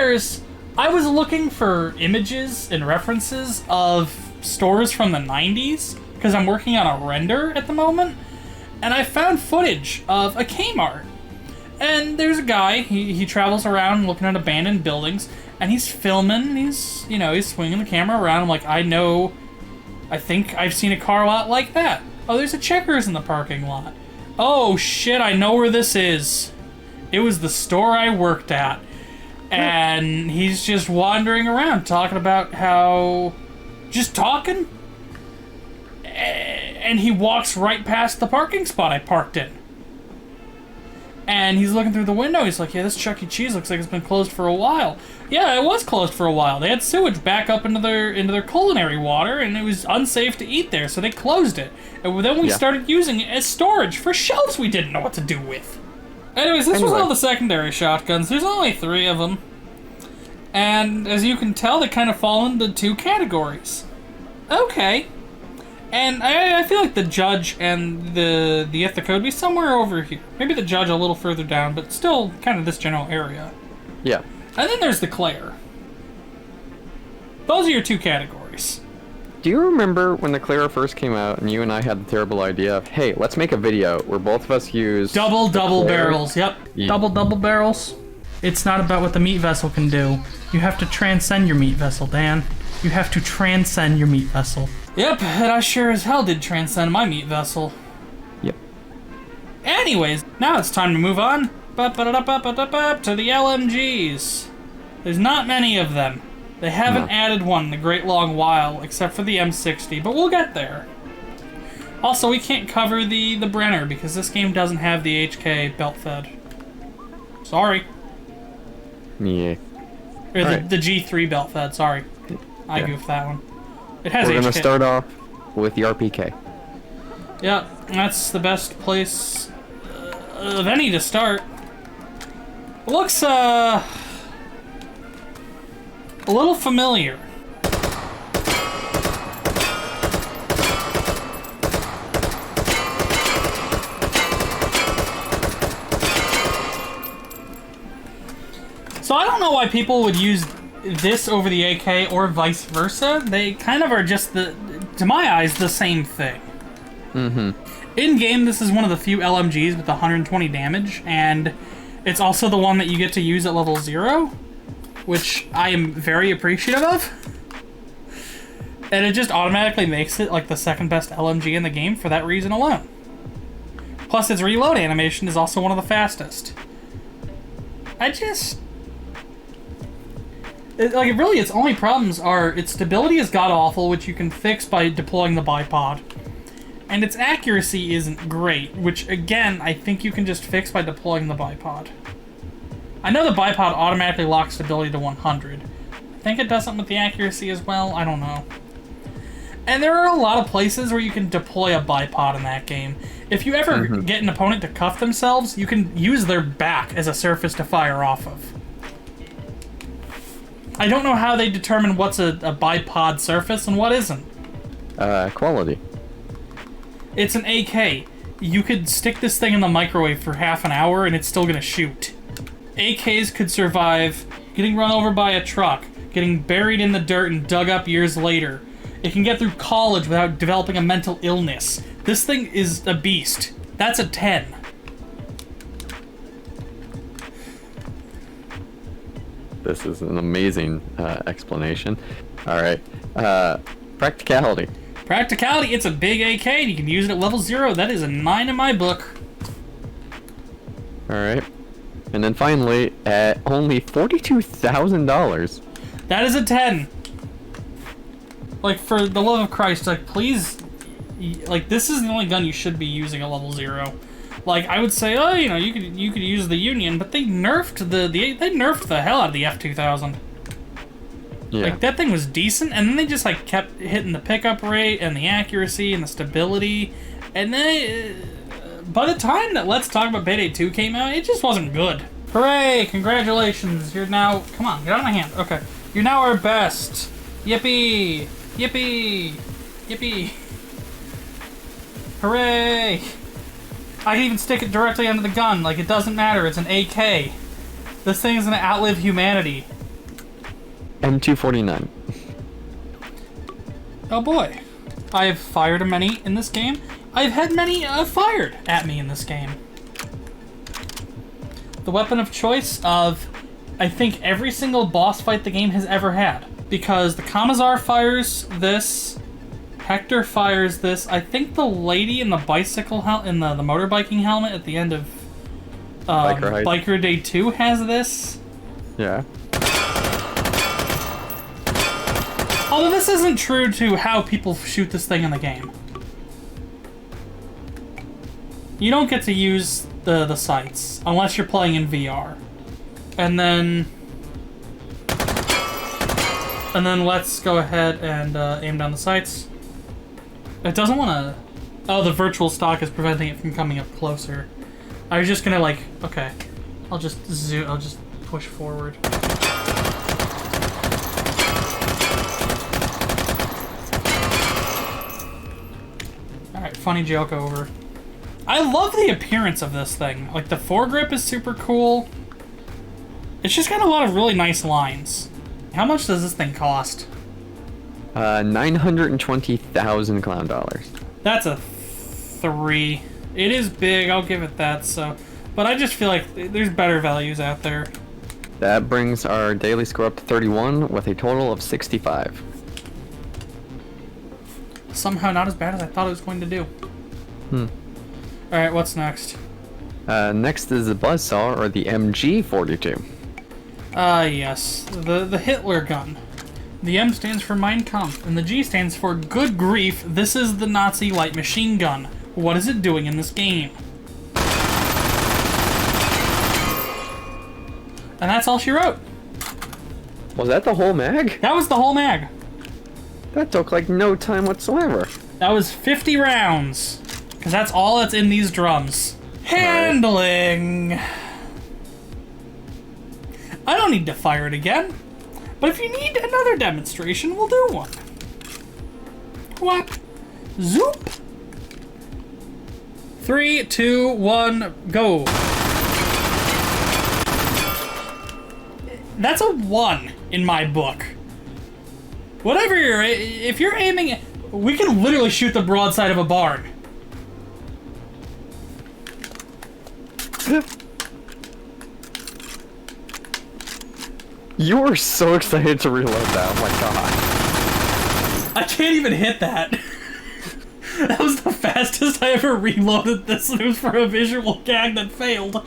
I was looking for images and references of stores from the 90s because I'm working on a render at the moment, and I found footage of a Kmart. And there's a guy, he travels around looking at abandoned buildings, and he's filming, he's swinging the camera around. I'm like, I think I've seen a car lot like that. Oh, there's a Checkers in the parking lot. Oh shit, I know where this is. It was the store I worked at. And he's just wandering around talking about how... Just talking. And he walks right past the parking spot I parked in. And he's looking through the window. He's like, yeah, this Chuck E. Cheese looks like it's been closed for a while. Yeah, it was closed for a while. They had sewage back up into their culinary water, and it was unsafe to eat there, so they closed it. And then we started using it as storage for shelves we didn't know what to do with. Anyways, this was all the secondary shotguns. There's only 3 of them. And as you can tell, they kind of fall into 2 categories. Okay. And I feel like the Judge and the Ithaca would be somewhere over here. Maybe the Judge a little further down, but still kind of this general area. Yeah. And then there's the Claire. Those are your 2 categories. Do you remember when the Clara first came out and you and I had the terrible idea of, hey, let's make a video where both of us use... Double barrels, yep. Yeah. Double barrels. It's not about what the meat vessel can do. You have to transcend your meat vessel, Dan. You have to transcend your meat vessel. Yep, and I sure as hell did transcend my meat vessel. Yep. Anyways, now it's time to move on to the LMGs. There's not many of them. They haven't added one in a great long while, except for the M60, but we'll get there. Also, we can't cover the Brenner because this game doesn't have the HK belt fed. Sorry. Yeah. Or the G3 belt fed, sorry. I goofed that one. It has HK. We're gonna start off with the RPK. Yeah, that's the best place of any to start. It looks, a little familiar. So I don't know why people would use this over the AK or vice versa. They kind of are just to my eyes, the same thing. Mm-hmm. In-game, this is one of the few LMGs with 120 damage, and it's also the one that you get to use at level 0, which I am very appreciative of. And it just automatically makes it like the second best LMG in the game for that reason alone. Plus, its reload animation is also one of the fastest. Its only problems are its stability is god-awful, which you can fix by deploying the bipod. And its accuracy isn't great, which, again, I think you can just fix by deploying the bipod. I know the bipod automatically locks stability to 100. I think it does something with the accuracy as well, I don't know. And there are a lot of places where you can deploy a bipod in that game. If you ever get an opponent to cuff themselves, you can use their back as a surface to fire off of. I don't know how they determine what's a bipod surface and what isn't. Quality. It's an AK. You could stick this thing in the microwave for half an hour and it's still gonna shoot. AKs could survive getting run over by a truck, getting buried in the dirt and dug up years later. It can get through college without developing a mental illness. This thing is a beast. That's a 10. This is an amazing explanation. Alright. Practicality. Practicality, it's a big AK and you can use it at level 0. That is a 9 in my book. Alright. And then finally, at only $42,000. That is a 10. Like, for the love of Christ, like, please, like, this is the only gun you should be using at level 0. Like, I would say, oh, you could use the Union, but they nerfed they nerfed the hell out of the F2000. Yeah. Like, that thing was decent, and then they just, like, kept hitting the pickup rate and the accuracy and the stability, and then by the time that Let's Talk About Payday 2 came out, it just wasn't good. Hooray! Congratulations! You're now... Come on, get out of my hand. Okay. You're now our best. Yippee! Yippee! Yippee! Hooray! I can even stick it directly under the gun. Like, it doesn't matter. It's an AK. This thing is gonna outlive humanity. M249. Oh boy. I have fired many in this game. I've had many fired at me in this game. The weapon of choice of, I think, every single boss fight the game has ever had. Because the Kamazar fires this, Hector fires this. I think the lady in the bicycle in the motorbiking helmet at the end of Biker Day 2 has this. Yeah. Although this isn't true to how people shoot this thing in the game. You don't get to use the sights unless you're playing in VR. And then let's go ahead and aim down the sights. It doesn't want to... Oh, the virtual stock is preventing it from coming up closer. I was just gonna like... Okay. I'll just push forward. Alright, funny joke over. I love the appearance of this thing. Like, the foregrip is super cool. It's just got a lot of really nice lines. How much does this thing cost? 920,000 clown dollars. That's a 3. It is big, I'll give it that, so... But I just feel like there's better values out there. That brings our daily score up to 31 with a total of 65. Somehow not as bad as I thought it was going to do. Alright, what's next? Next is the Buzzsaw, or the MG42. Yes. The Hitler gun. The M stands for Mein Kampf, and the G stands for Good Grief, this is the Nazi light machine gun. What is it doing in this game? And that's all she wrote. Was that the whole mag? That was the whole mag. That took like no time whatsoever. That was 50 rounds. Because that's all that's in these drums. Handling. I don't need to fire it again. But if you need another demonstration, we'll do one. What? Zoop. 3, 2, 1, go. That's a 1 in my book. Whatever if you're aiming, we can literally shoot the broadside of a barn. You were so excited to reload that, oh my god. I can't even hit that. That was the fastest I ever reloaded this, and it was for a visual gag that failed.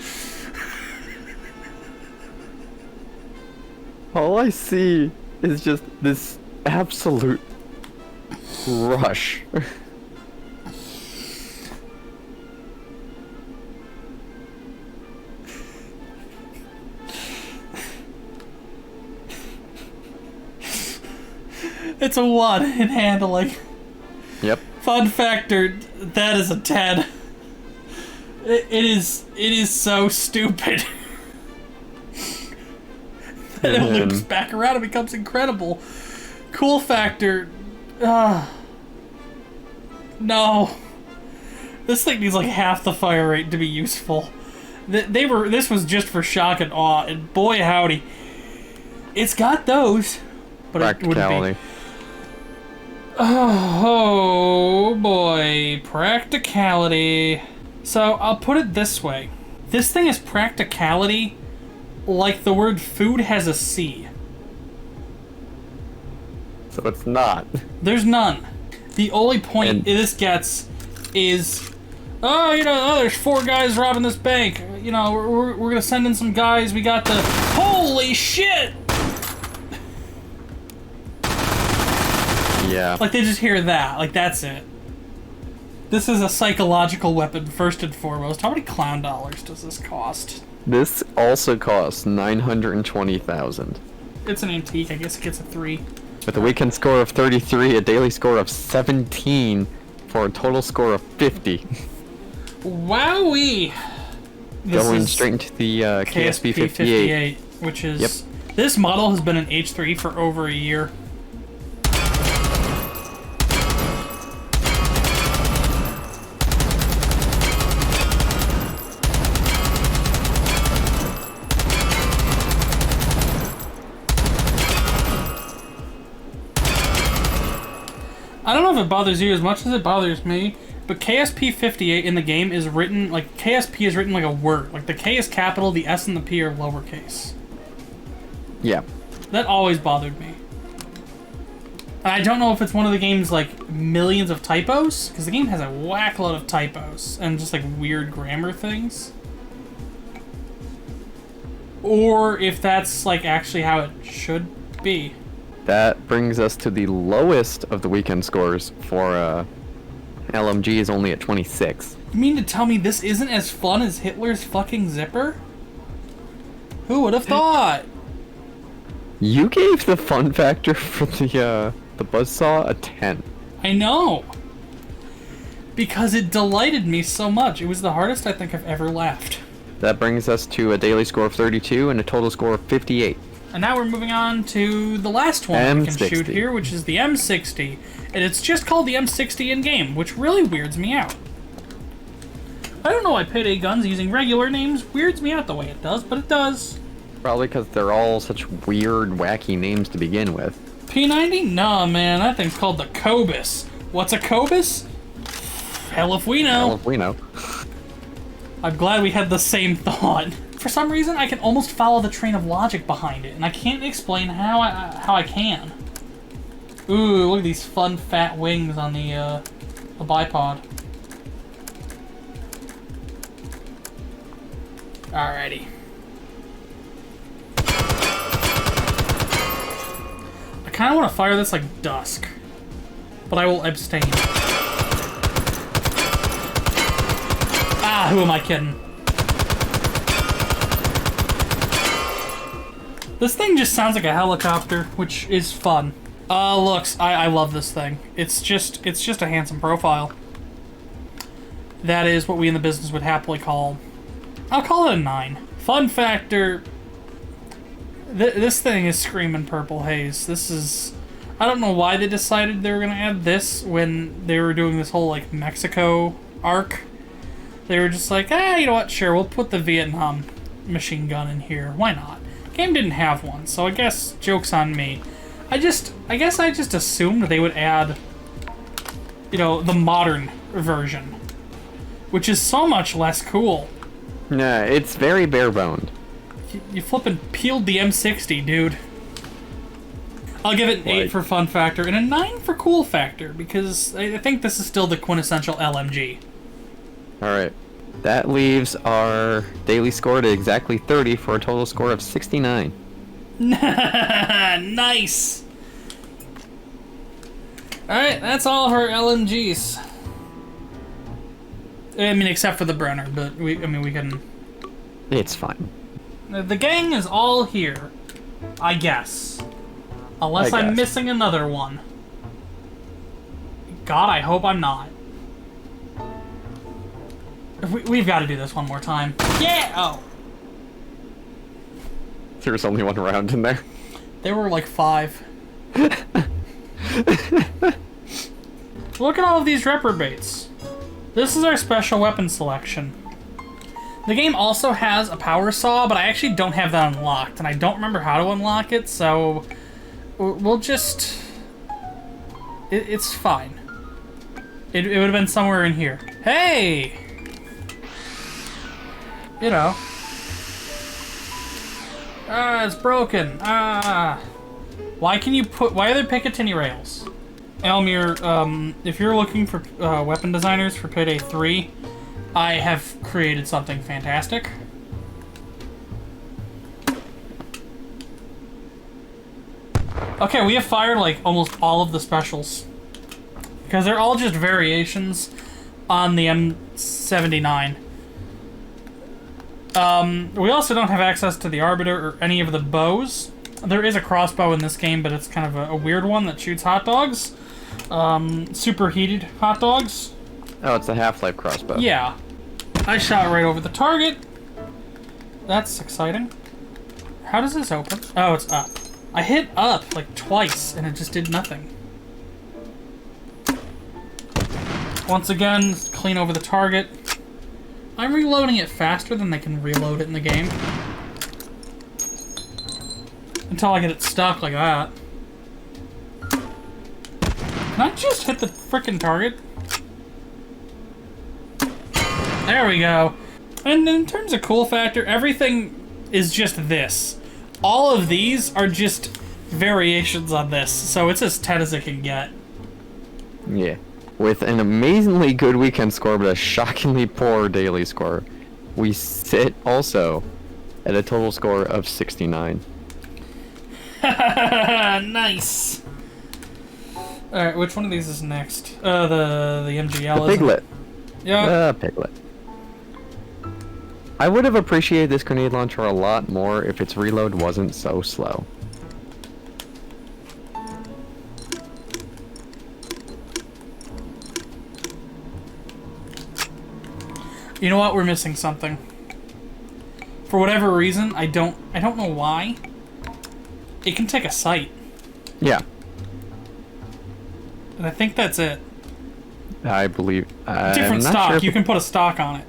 All I see is just this absolute rush. It's a 1 in handling. Yep. Fun factor, that is a 10. It is so stupid. And it loops back around and becomes incredible. Cool factor, no. This thing needs like half the fire rate to be useful. This was just for shock and awe, and boy howdy, it's got those, but it wouldn't be. Oh boy, practicality. So I'll put it this way. This thing is practicality like the word food has a C. So it's not. There's none. The only point this gets is, there's 4 guys robbing this bank. You know, we're gonna send in some guys. We got the... Holy shit! Yeah. Like, they just hear that. Like, that's it. This is a psychological weapon, first and foremost. How many clown dollars does this cost? This also costs 920,000. It's an antique. I guess it gets a 3. With a weekend score of 33, a daily score of 17, for a total score of 50. Wowee! Going straight into the KSP 58. Which is... This model has been an H3 for over a year. it bothers you as much as it bothers me, but KSP58 in the game is written, like, KSP is written like a word. Like, the K is capital, the S and the P are lowercase. Yeah. That always bothered me. And I don't know if it's one of the game's, like, millions of typos, because the game has a whack load of typos and just, like, weird grammar things. Or if that's, like, actually how it should be. That brings us to the lowest of the weekend scores for LMG is only at 26. You mean to tell me this isn't as fun as Hitler's fucking zipper? Who would have thought? You gave the fun factor for the buzzsaw a 10. I know. Because it delighted me so much. It was the hardest I think I've ever laughed. That brings us to a daily score of 32 and a total score of 58. And now we're moving on to the last one we can M60. shoot here, which is the M60. And it's just called the M60 in-game, which really weirds me out. I don't know why Payday Guns using regular names weirds me out the way it does, but it does. Probably because they're all such weird, wacky names to begin with. P90? Nah, man, that thing's called the Cobus. What's a Cobus? Hell if we know. Hell if we know. I'm glad we had the same thought. For some reason, I can almost follow the train of logic behind it, and I can't explain how I can. Ooh, look at these fun fat wings on the bipod. Alrighty. I kind of want to fire this like Dusk, but I will abstain. Ah, who am I kidding? This thing just sounds like a helicopter, which is fun. Looks, I love this thing. It's just a handsome profile. That is what we in the business would happily call, I'll call it a 9. Fun factor, this thing is screaming purple haze. This is, I don't know why they decided they were gonna add this when they were doing this whole like Mexico arc. They were just like, you know what, sure, we'll put the Vietnam machine gun in here. Why not? Game didn't have one, so I guess joke's on me. I guess I just assumed they would add, you know, the modern version, which is so much less cool. Nah, it's very bare-boned. You flippin' peeled the M60, dude. I'll give it an 8 for fun factor and a 9 for cool factor, because I think this is still the quintessential LMG. Alright. That leaves our daily score to exactly 30 for a total score of 69. Nice! Alright, that's all of our LMGs. I mean, except for the Brenner, but we can... It's fine. The gang is all here, I guess. Unless I'm missing another one. God, I hope I'm not. We've got to do this one more time. Yeah! Oh. There's only one round in there. There were like 5. Look at all of these reprobates. This is our special weapon selection. The game also has a power saw, but I actually don't have that unlocked, and I don't remember how to unlock it, so we'll just... It's fine. It would have been somewhere in here. Hey! You know. It's broken. Why are there Picatinny rails? Elmir, if you're looking for weapon designers for Payday 3, I have created something fantastic. Okay, we have fired like almost all of the specials, because they're all just variations on the M79. We also don't have access to the Arbiter or any of the bows. There is a crossbow in this game, but it's kind of a weird one that shoots hot dogs. Superheated hot dogs. Oh, it's a Half-Life crossbow. Yeah. I shot right over the target. That's exciting. How does this open? Oh, it's up. I hit up like twice, and it just did nothing. Once again, clean over the target. I'm reloading it faster than they can reload it in the game. Until I get it stuck like that. Can I just hit the frickin' target? There we go. And in terms of cool factor, everything is just this. All of these are just variations on this, so it's as 10 as it can get. Yeah. With an amazingly good weekend score, but a shockingly poor daily score, we sit also at a total score of 69. Nice. Alright, which one of these is next? The MGL, The Piglet. Yeah. Piglet. I would have appreciated this grenade launcher a lot more if its reload wasn't so slow. You know what? We're missing something. For whatever reason, I don't know why. It can take a sight. Yeah. And I think that's it. I believe... Different stock. You can put a stock on it.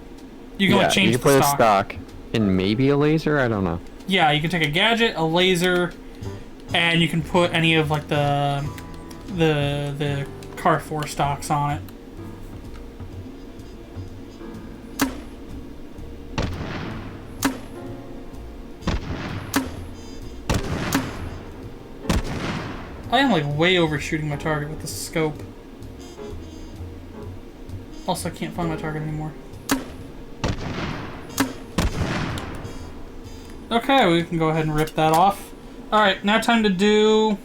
You can like change you the can put stock. a stock and maybe a laser. I don't know. Yeah, you can take a gadget, a laser, and you can put any of like the Car 4 stocks on it. I am like way overshooting my target with the scope. Also, I can't find my target anymore. Okay, we can go ahead and rip that off. Alright, now time to do...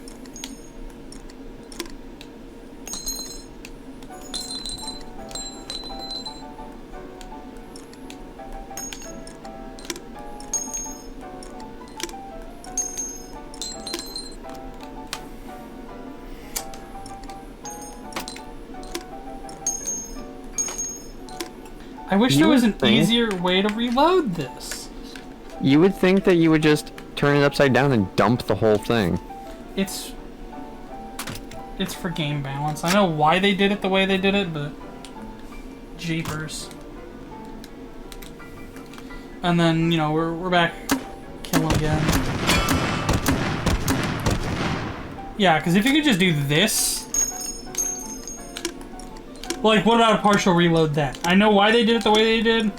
I wish there was an easier way to reload this. You would think that you would just turn it upside down and dump the whole thing. It's for game balance. I know why they did it the way they did it, but jeepers. And then, you know, we're back killing again. Yeah, because if you could just do this... Like, what about a partial reload then? I know why they did it the way they did.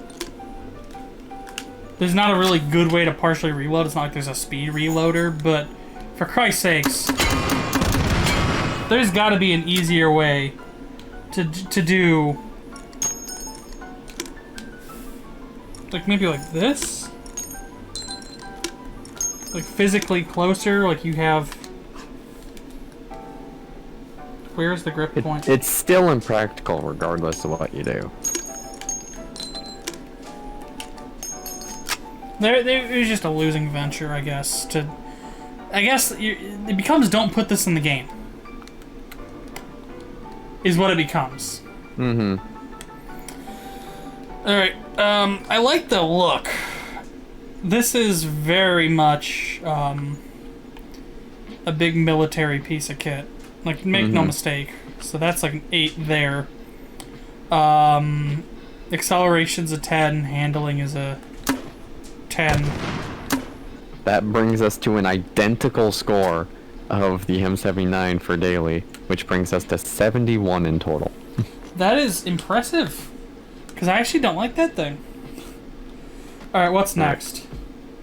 There's not a really good way to partially reload. It's not like there's a speed reloader, but for Christ's sakes, there's got to be an easier way to do, like maybe like this, like physically closer. Like you have. Where's the grip point? It's still impractical regardless of what you do. It was just a losing venture, I guess. It becomes don't put this in the game. Is what it becomes. Mm-hmm. Alright, I like the look. This is very much, a big military piece of kit. Like, make no mistake. So that's like an 8 there. Acceleration's a 10, handling is a 10. That brings us to an identical score of the M79 for daily, which brings us to 71 in total. That is impressive. Because I actually don't like that thing. Alright, what's next?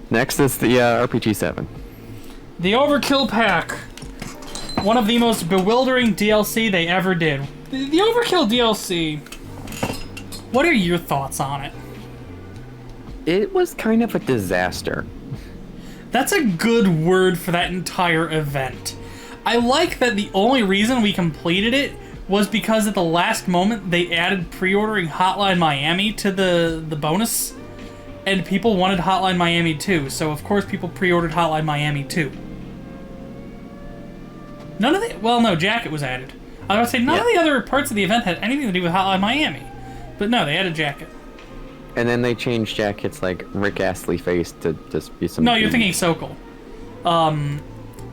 Next is the RPG-7. The Overkill Pack. One of the most bewildering DLC they ever did. The Overkill DLC, what are your thoughts on it? It was kind of a disaster. That's a good word for that entire event. I like that the only reason we completed it was because at the last moment they added pre-ordering Hotline Miami to the bonus, and people wanted Hotline Miami 2, so of course people pre-ordered Hotline Miami 2. None of the... Well, no, Jacket was added. I was going to say, none of the other parts of the event had anything to do with Hotline Miami. But no, they added Jacket. And then they changed Jacket's, like, Rick Astley face to just be some... No, you're thinking Sokol.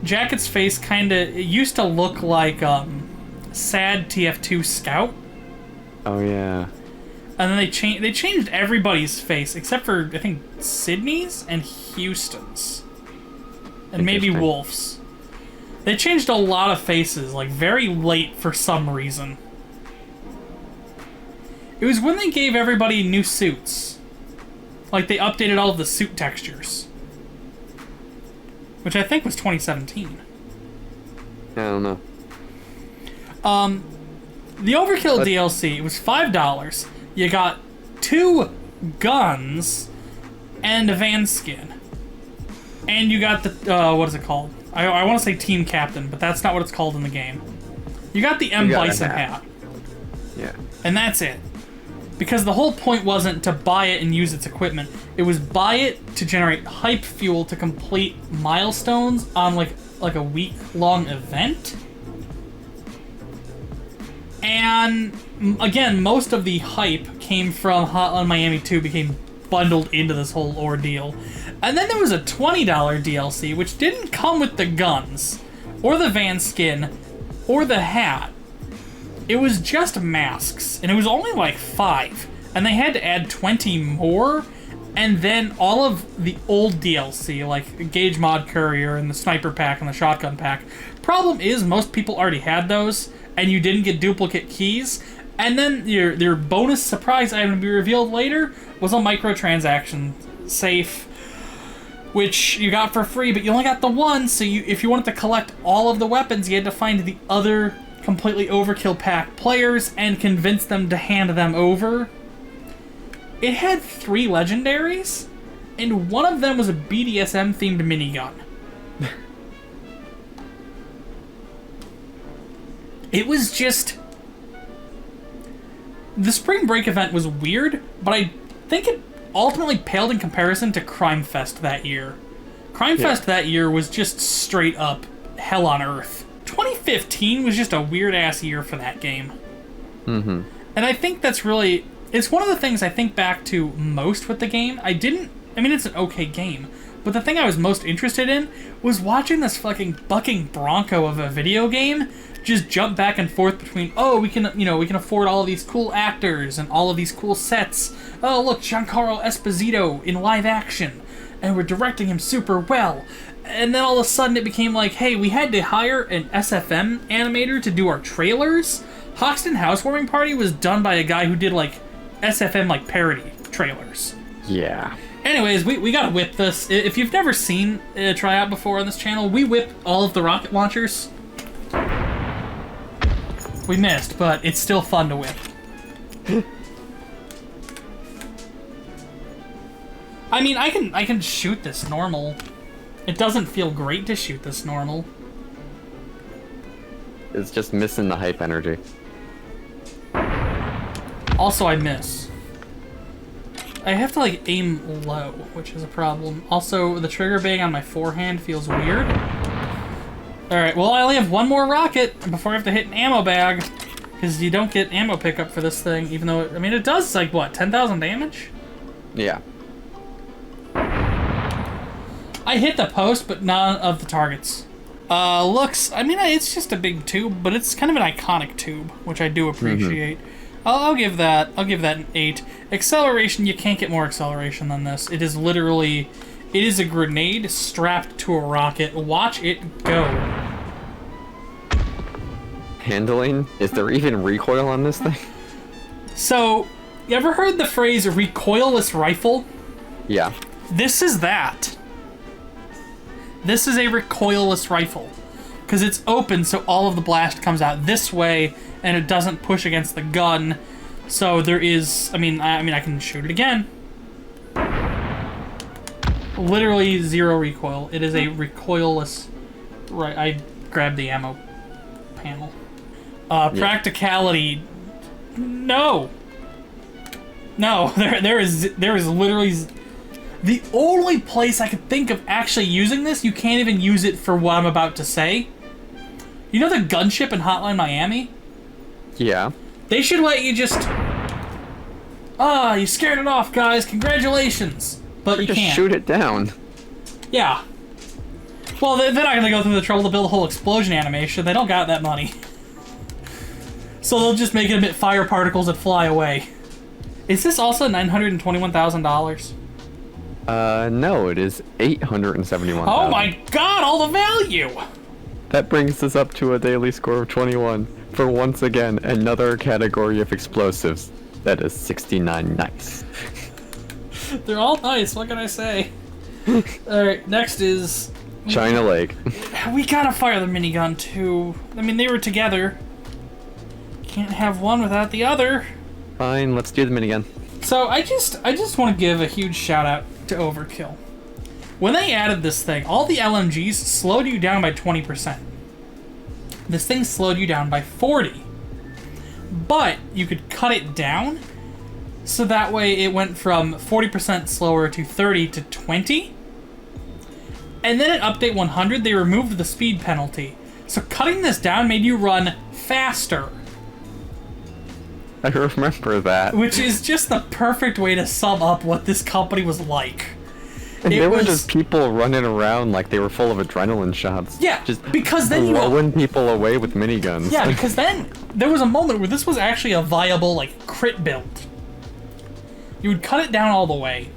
Jacket's face kind of... It used to look like, sad TF2 Scout. Oh, yeah. And then they changed everybody's face, except for, I think, Sydney's and Houston's. And maybe Wolf's. They changed a lot of faces, like, very late for some reason. It was when they gave everybody new suits. Like, they updated all of the suit textures. Which I think was 2017. I don't know. The Overkill DLC was $5. You got 2 guns and a van skin. And you got the, what is it called? I want to say Team Captain, but that's not what it's called in the game. You got the M. Bison hat. Yeah. And that's it. Because the whole point wasn't to buy it and use its equipment. It was buy it to generate hype fuel to complete milestones on like a week-long event. And again, most of the hype came from Hotline Miami 2 became bundled into this whole ordeal. And then there was a $20 DLC, which didn't come with the guns, or the van skin, or the hat. It was just masks, and it was only like 5. And they had to add 20 more, and then all of the old DLC, like Gauge Mod Courier and the Sniper Pack and the Shotgun Pack. Problem is, most people already had those, and you didn't get duplicate keys. And then your bonus surprise item to be revealed later was a microtransaction safe, which you got for free, but you only got the one, so if you wanted to collect all of the weapons, you had to find the other completely Overkill Pack players and convince them to hand them over. It had 3 legendaries, and one of them was a BDSM-themed minigun. It was just... The Spring Break event was weird, but I think it ultimately paled in comparison to Crime Fest that year. Crime Fest that year was just straight up hell on earth. 2015 was just a weird-ass year for that game. Mm-hmm. And I think that's really... It's one of the things I think back to most with the game. I mean, it's an okay game. But the thing I was most interested in was watching this fucking bucking bronco of a video game just jump back and forth between, oh, we can afford all of these cool actors and all of these cool sets. Oh, look, Giancarlo Esposito in live action. And we're directing him super well. And then all of a sudden it became like, hey, we had to hire an SFM animator to do our trailers. Hoxton Housewarming Party was done by a guy who did, like, SFM, like, parody trailers. Yeah. Anyways, we gotta whip this. If you've never seen a tryout before on this channel, we whip all of the rocket launchers. We missed, but it's still fun to whip. I mean, I can shoot this normal. It doesn't feel great to shoot this normal. It's just missing the hype energy. Also, I miss. I have to, like, aim low, which is a problem. Also, the trigger bang on my forehand feels weird. Alright, well, I only have one more rocket before I have to hit an ammo bag. Because you don't get ammo pickup for this thing, even though, I mean, it does, like, what, 10,000 damage? Yeah. I hit the post, but none of the targets. Looks, I mean, it's just a big tube, but it's kind of an iconic tube, which I do appreciate. I'll give that an 8. Acceleration, you can't get more acceleration than this. It is literally, it is a grenade strapped to a rocket. Watch it go. Handling? Is there even recoil on this thing? So, you ever heard the phrase recoilless rifle? Yeah. This is that. This is a recoilless rifle. Because it's open, so all of the blast comes out this way, and it doesn't push against the gun. So there is, I mean, I can shoot it again. Literally 0 recoil. It is a recoilless. Right, I grabbed the ammo panel. Practicality. No. No, there is literally. The only place I could think of actually using this, you can't even use it for what I'm about to say. You know the gunship in Hotline Miami? Yeah. They should let you just... you scared it off, guys. Congratulations. But you just can't. shoot it down. Yeah. Well, they're not going to go through the trouble to build a whole explosion animation. They don't got that money. So they'll just make it emit fire particles that fly away. Is this also $921,000? No, it is $871,000. Oh my god, all the value! That brings us up to a daily score of 21 for once again another category of explosives. That is 69 nice. They're all nice, what can I say? Alright, next is... China Lake. We gotta fire the minigun too. I mean, they were together. Can't have one without the other. Fine, let's do the minigun. So I just want to give a huge shout out to Overkill. When they added this thing, all the LMGs slowed you down by 20%. This thing slowed you down by 40. But you could cut it down, so that way it went from 40% slower to 30 to 20. And then at update 100, they removed the speed penalty. So cutting this down made you run faster. I remember that. Which is just the perfect way to sum up what this company was like. And there were just people running around like they were full of adrenaline shots. Yeah, just because then blowing people away with miniguns. Yeah, because then there was a moment where this was actually a viable, like, crit build. You would cut it down all the way.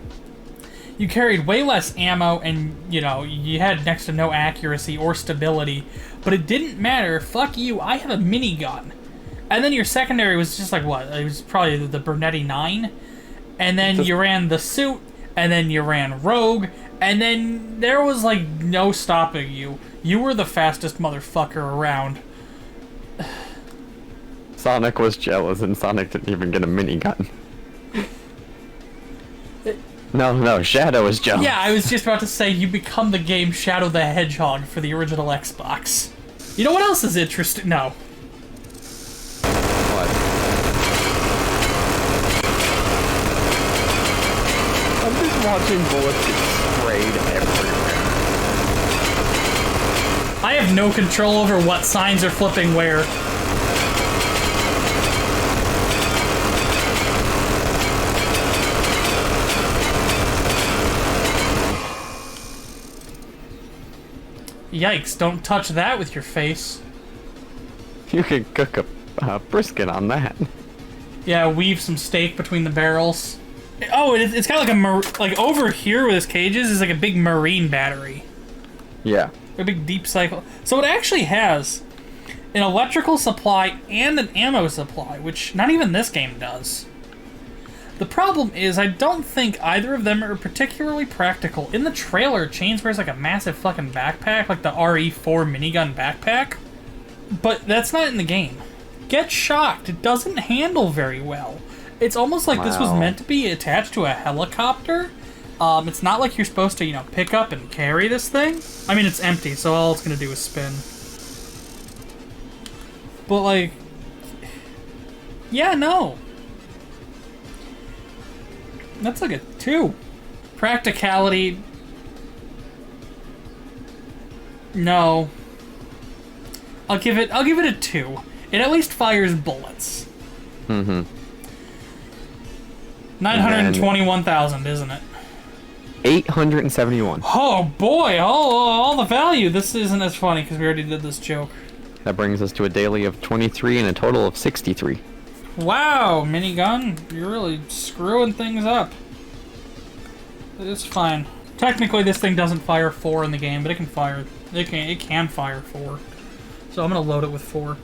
You carried way less ammo, and, you know, you had next to no accuracy or stability. But it didn't matter. Fuck you, I have a minigun. And then your secondary was just like, what? It was probably the Bernetti 9. And then you ran the suit, and then you ran Rogue, and then there was, like, no stopping you. You were the fastest motherfucker around. Sonic was jealous, and Sonic didn't even get a minigun. No, Shadow was jealous. Yeah, I was just about to say, you become the game Shadow the Hedgehog for the original Xbox. You know what else is interesting? No. What? I'm just watching bullets get sprayed everywhere. I have no control over what signs are flipping where. Yikes, don't touch that with your face. You could cook a brisket on that. Yeah, weave some steak between the barrels. Oh, it's got like like over here where this cage is like a big marine battery. Yeah. A big deep cycle. So it actually has an electrical supply and an ammo supply, which not even this game does. The problem is, I don't think either of them are particularly practical. In the trailer, Chains wears like a massive fucking backpack, like the RE4 minigun backpack. But that's not in the game. Get shocked, it doesn't handle very well. It's almost like this was meant to be attached to a helicopter. It's not like you're supposed to, you know, pick up and carry this thing. I mean, it's empty, so all it's gonna do is spin. But like, yeah, no. That's like a 2. Practicality. No. I'll give it a 2. It at least fires bullets. Mm-hmm. 921,000, isn't it? 871. Oh boy, all the value. This isn't as funny because we already did this joke. That brings us to a daily of 23 and a total of 63. Wow, minigun, you're really screwing things up. It's fine. Technically, this thing doesn't fire 4 in the game, but it can fire. It can fire 4. So I'm gonna load it with 4.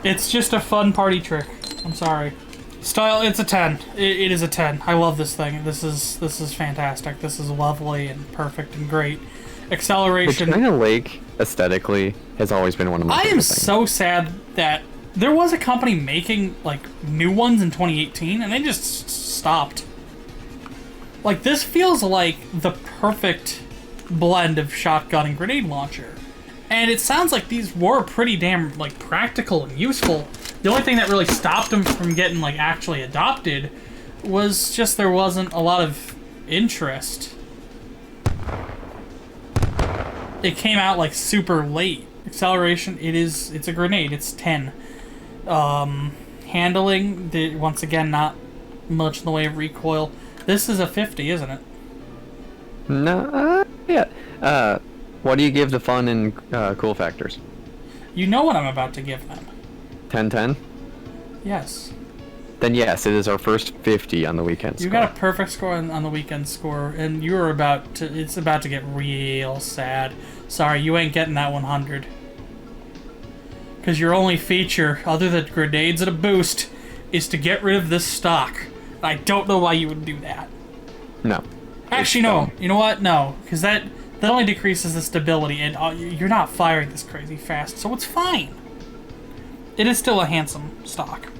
It's just a fun party trick. I'm sorry. Style, it's a 10. It is a 10. I love this thing. This is fantastic. This is lovely and perfect and great. Acceleration. The China Lake aesthetically has always been one of my favorite things. So sad that there was a company making like new ones in 2018 and they just stopped. Like, this feels like the perfect blend of shotgun and grenade launcher. And it sounds like these were pretty damn like practical and useful. The only thing that really stopped them from getting like actually adopted was just there wasn't a lot of interest. It came out like super late. Acceleration, it's a grenade, it's 10. Handling, once again, not much in the way of recoil. This is a 50, isn't it? No, yeah. What do you give the fun and cool factors? You know what I'm about to give them. 10-10? Yes. then yes, it is our first 50 on the weekend score. You got a perfect score on the weekend score, and you were about to. It's about to get real sad. Sorry, you ain't getting that 100. Because your only feature, other than grenades and a boost, is to get rid of this stock. I don't know why you would do that. No. Actually, no. You know what? No, because that only decreases the stability, and you're not firing this crazy fast, so it's fine. It is still a handsome stock,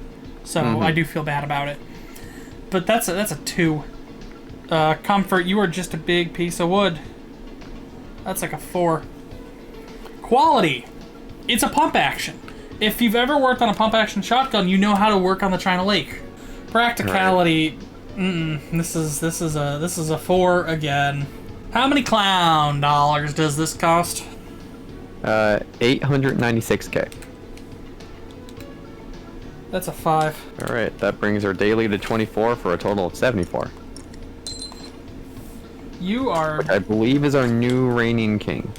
so I do feel bad about it. But that's a 2. Comfort, you are just a big piece of wood. That's like a 4. Quality, it's a pump action. If you've ever worked on a pump action shotgun, you know how to work on the China Lake. Practicality, this is a 4 again. How many clown dollars does this cost? 896K. That's a 5. All right, that brings our daily to 24 for a total of 74. You are. Which I believe is our new reigning king.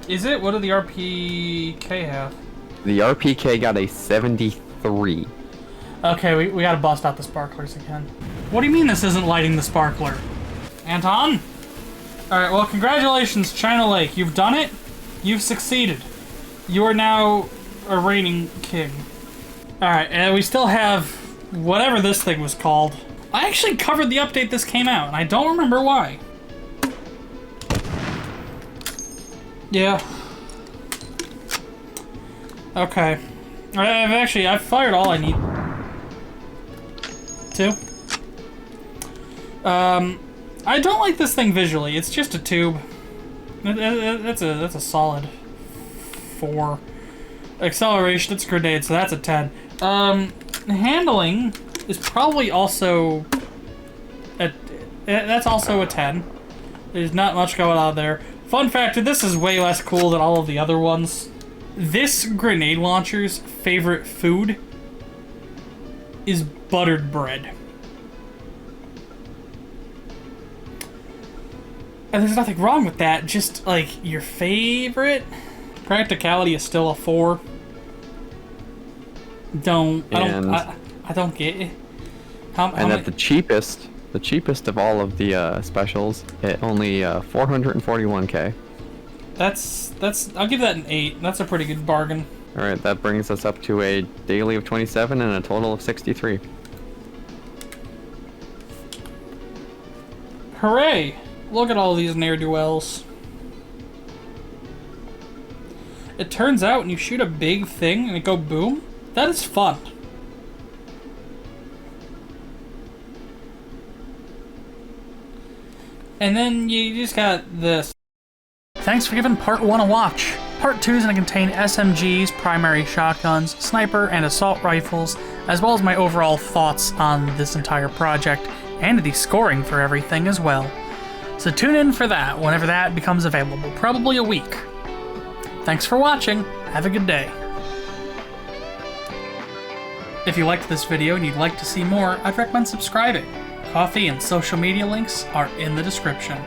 Is it? What did the RPK have? The RPK got a 73. Okay, we gotta bust out the sparklers again. What do you mean this isn't lighting the sparkler? Anton? Alright, well, congratulations, China Lake. You've done it. You've succeeded. You are now a reigning king. Alright, and we still have whatever this thing was called. I actually covered the update this came out, and I don't remember why. Yeah. Okay. I've fired all I need. 2. I don't like this thing visually. It's just a tube. That's a solid 4. Acceleration, it's grenade, so that's a 10. Handling is probably also that's also a 10. There's not much going on there. Fun factor, this is way less cool than all of the other ones. This grenade launcher's favorite food is buttered bread. And there's nothing wrong with that, just like your favorite. Practicality is still a 4. I don't get it. And the cheapest of all of the specials, it only 441K. I'll give that an 8. That's a pretty good bargain. All right, that brings us up to a daily of 27 and a total of 63. Hooray! Look at all these ne'er-do-wells. It turns out when you shoot a big thing and it go boom, that is fun. And then you just got this. Thanks for giving part 1 a watch. Part 2 is going to contain SMGs, primary shotguns, sniper, and assault rifles, as well as my overall thoughts on this entire project, and the scoring for everything as well. So tune in for that whenever that becomes available, probably a week. Thanks for watching. Have a good day. If you liked this video and you'd like to see more, I'd recommend subscribing. Coffee and social media links are in the description.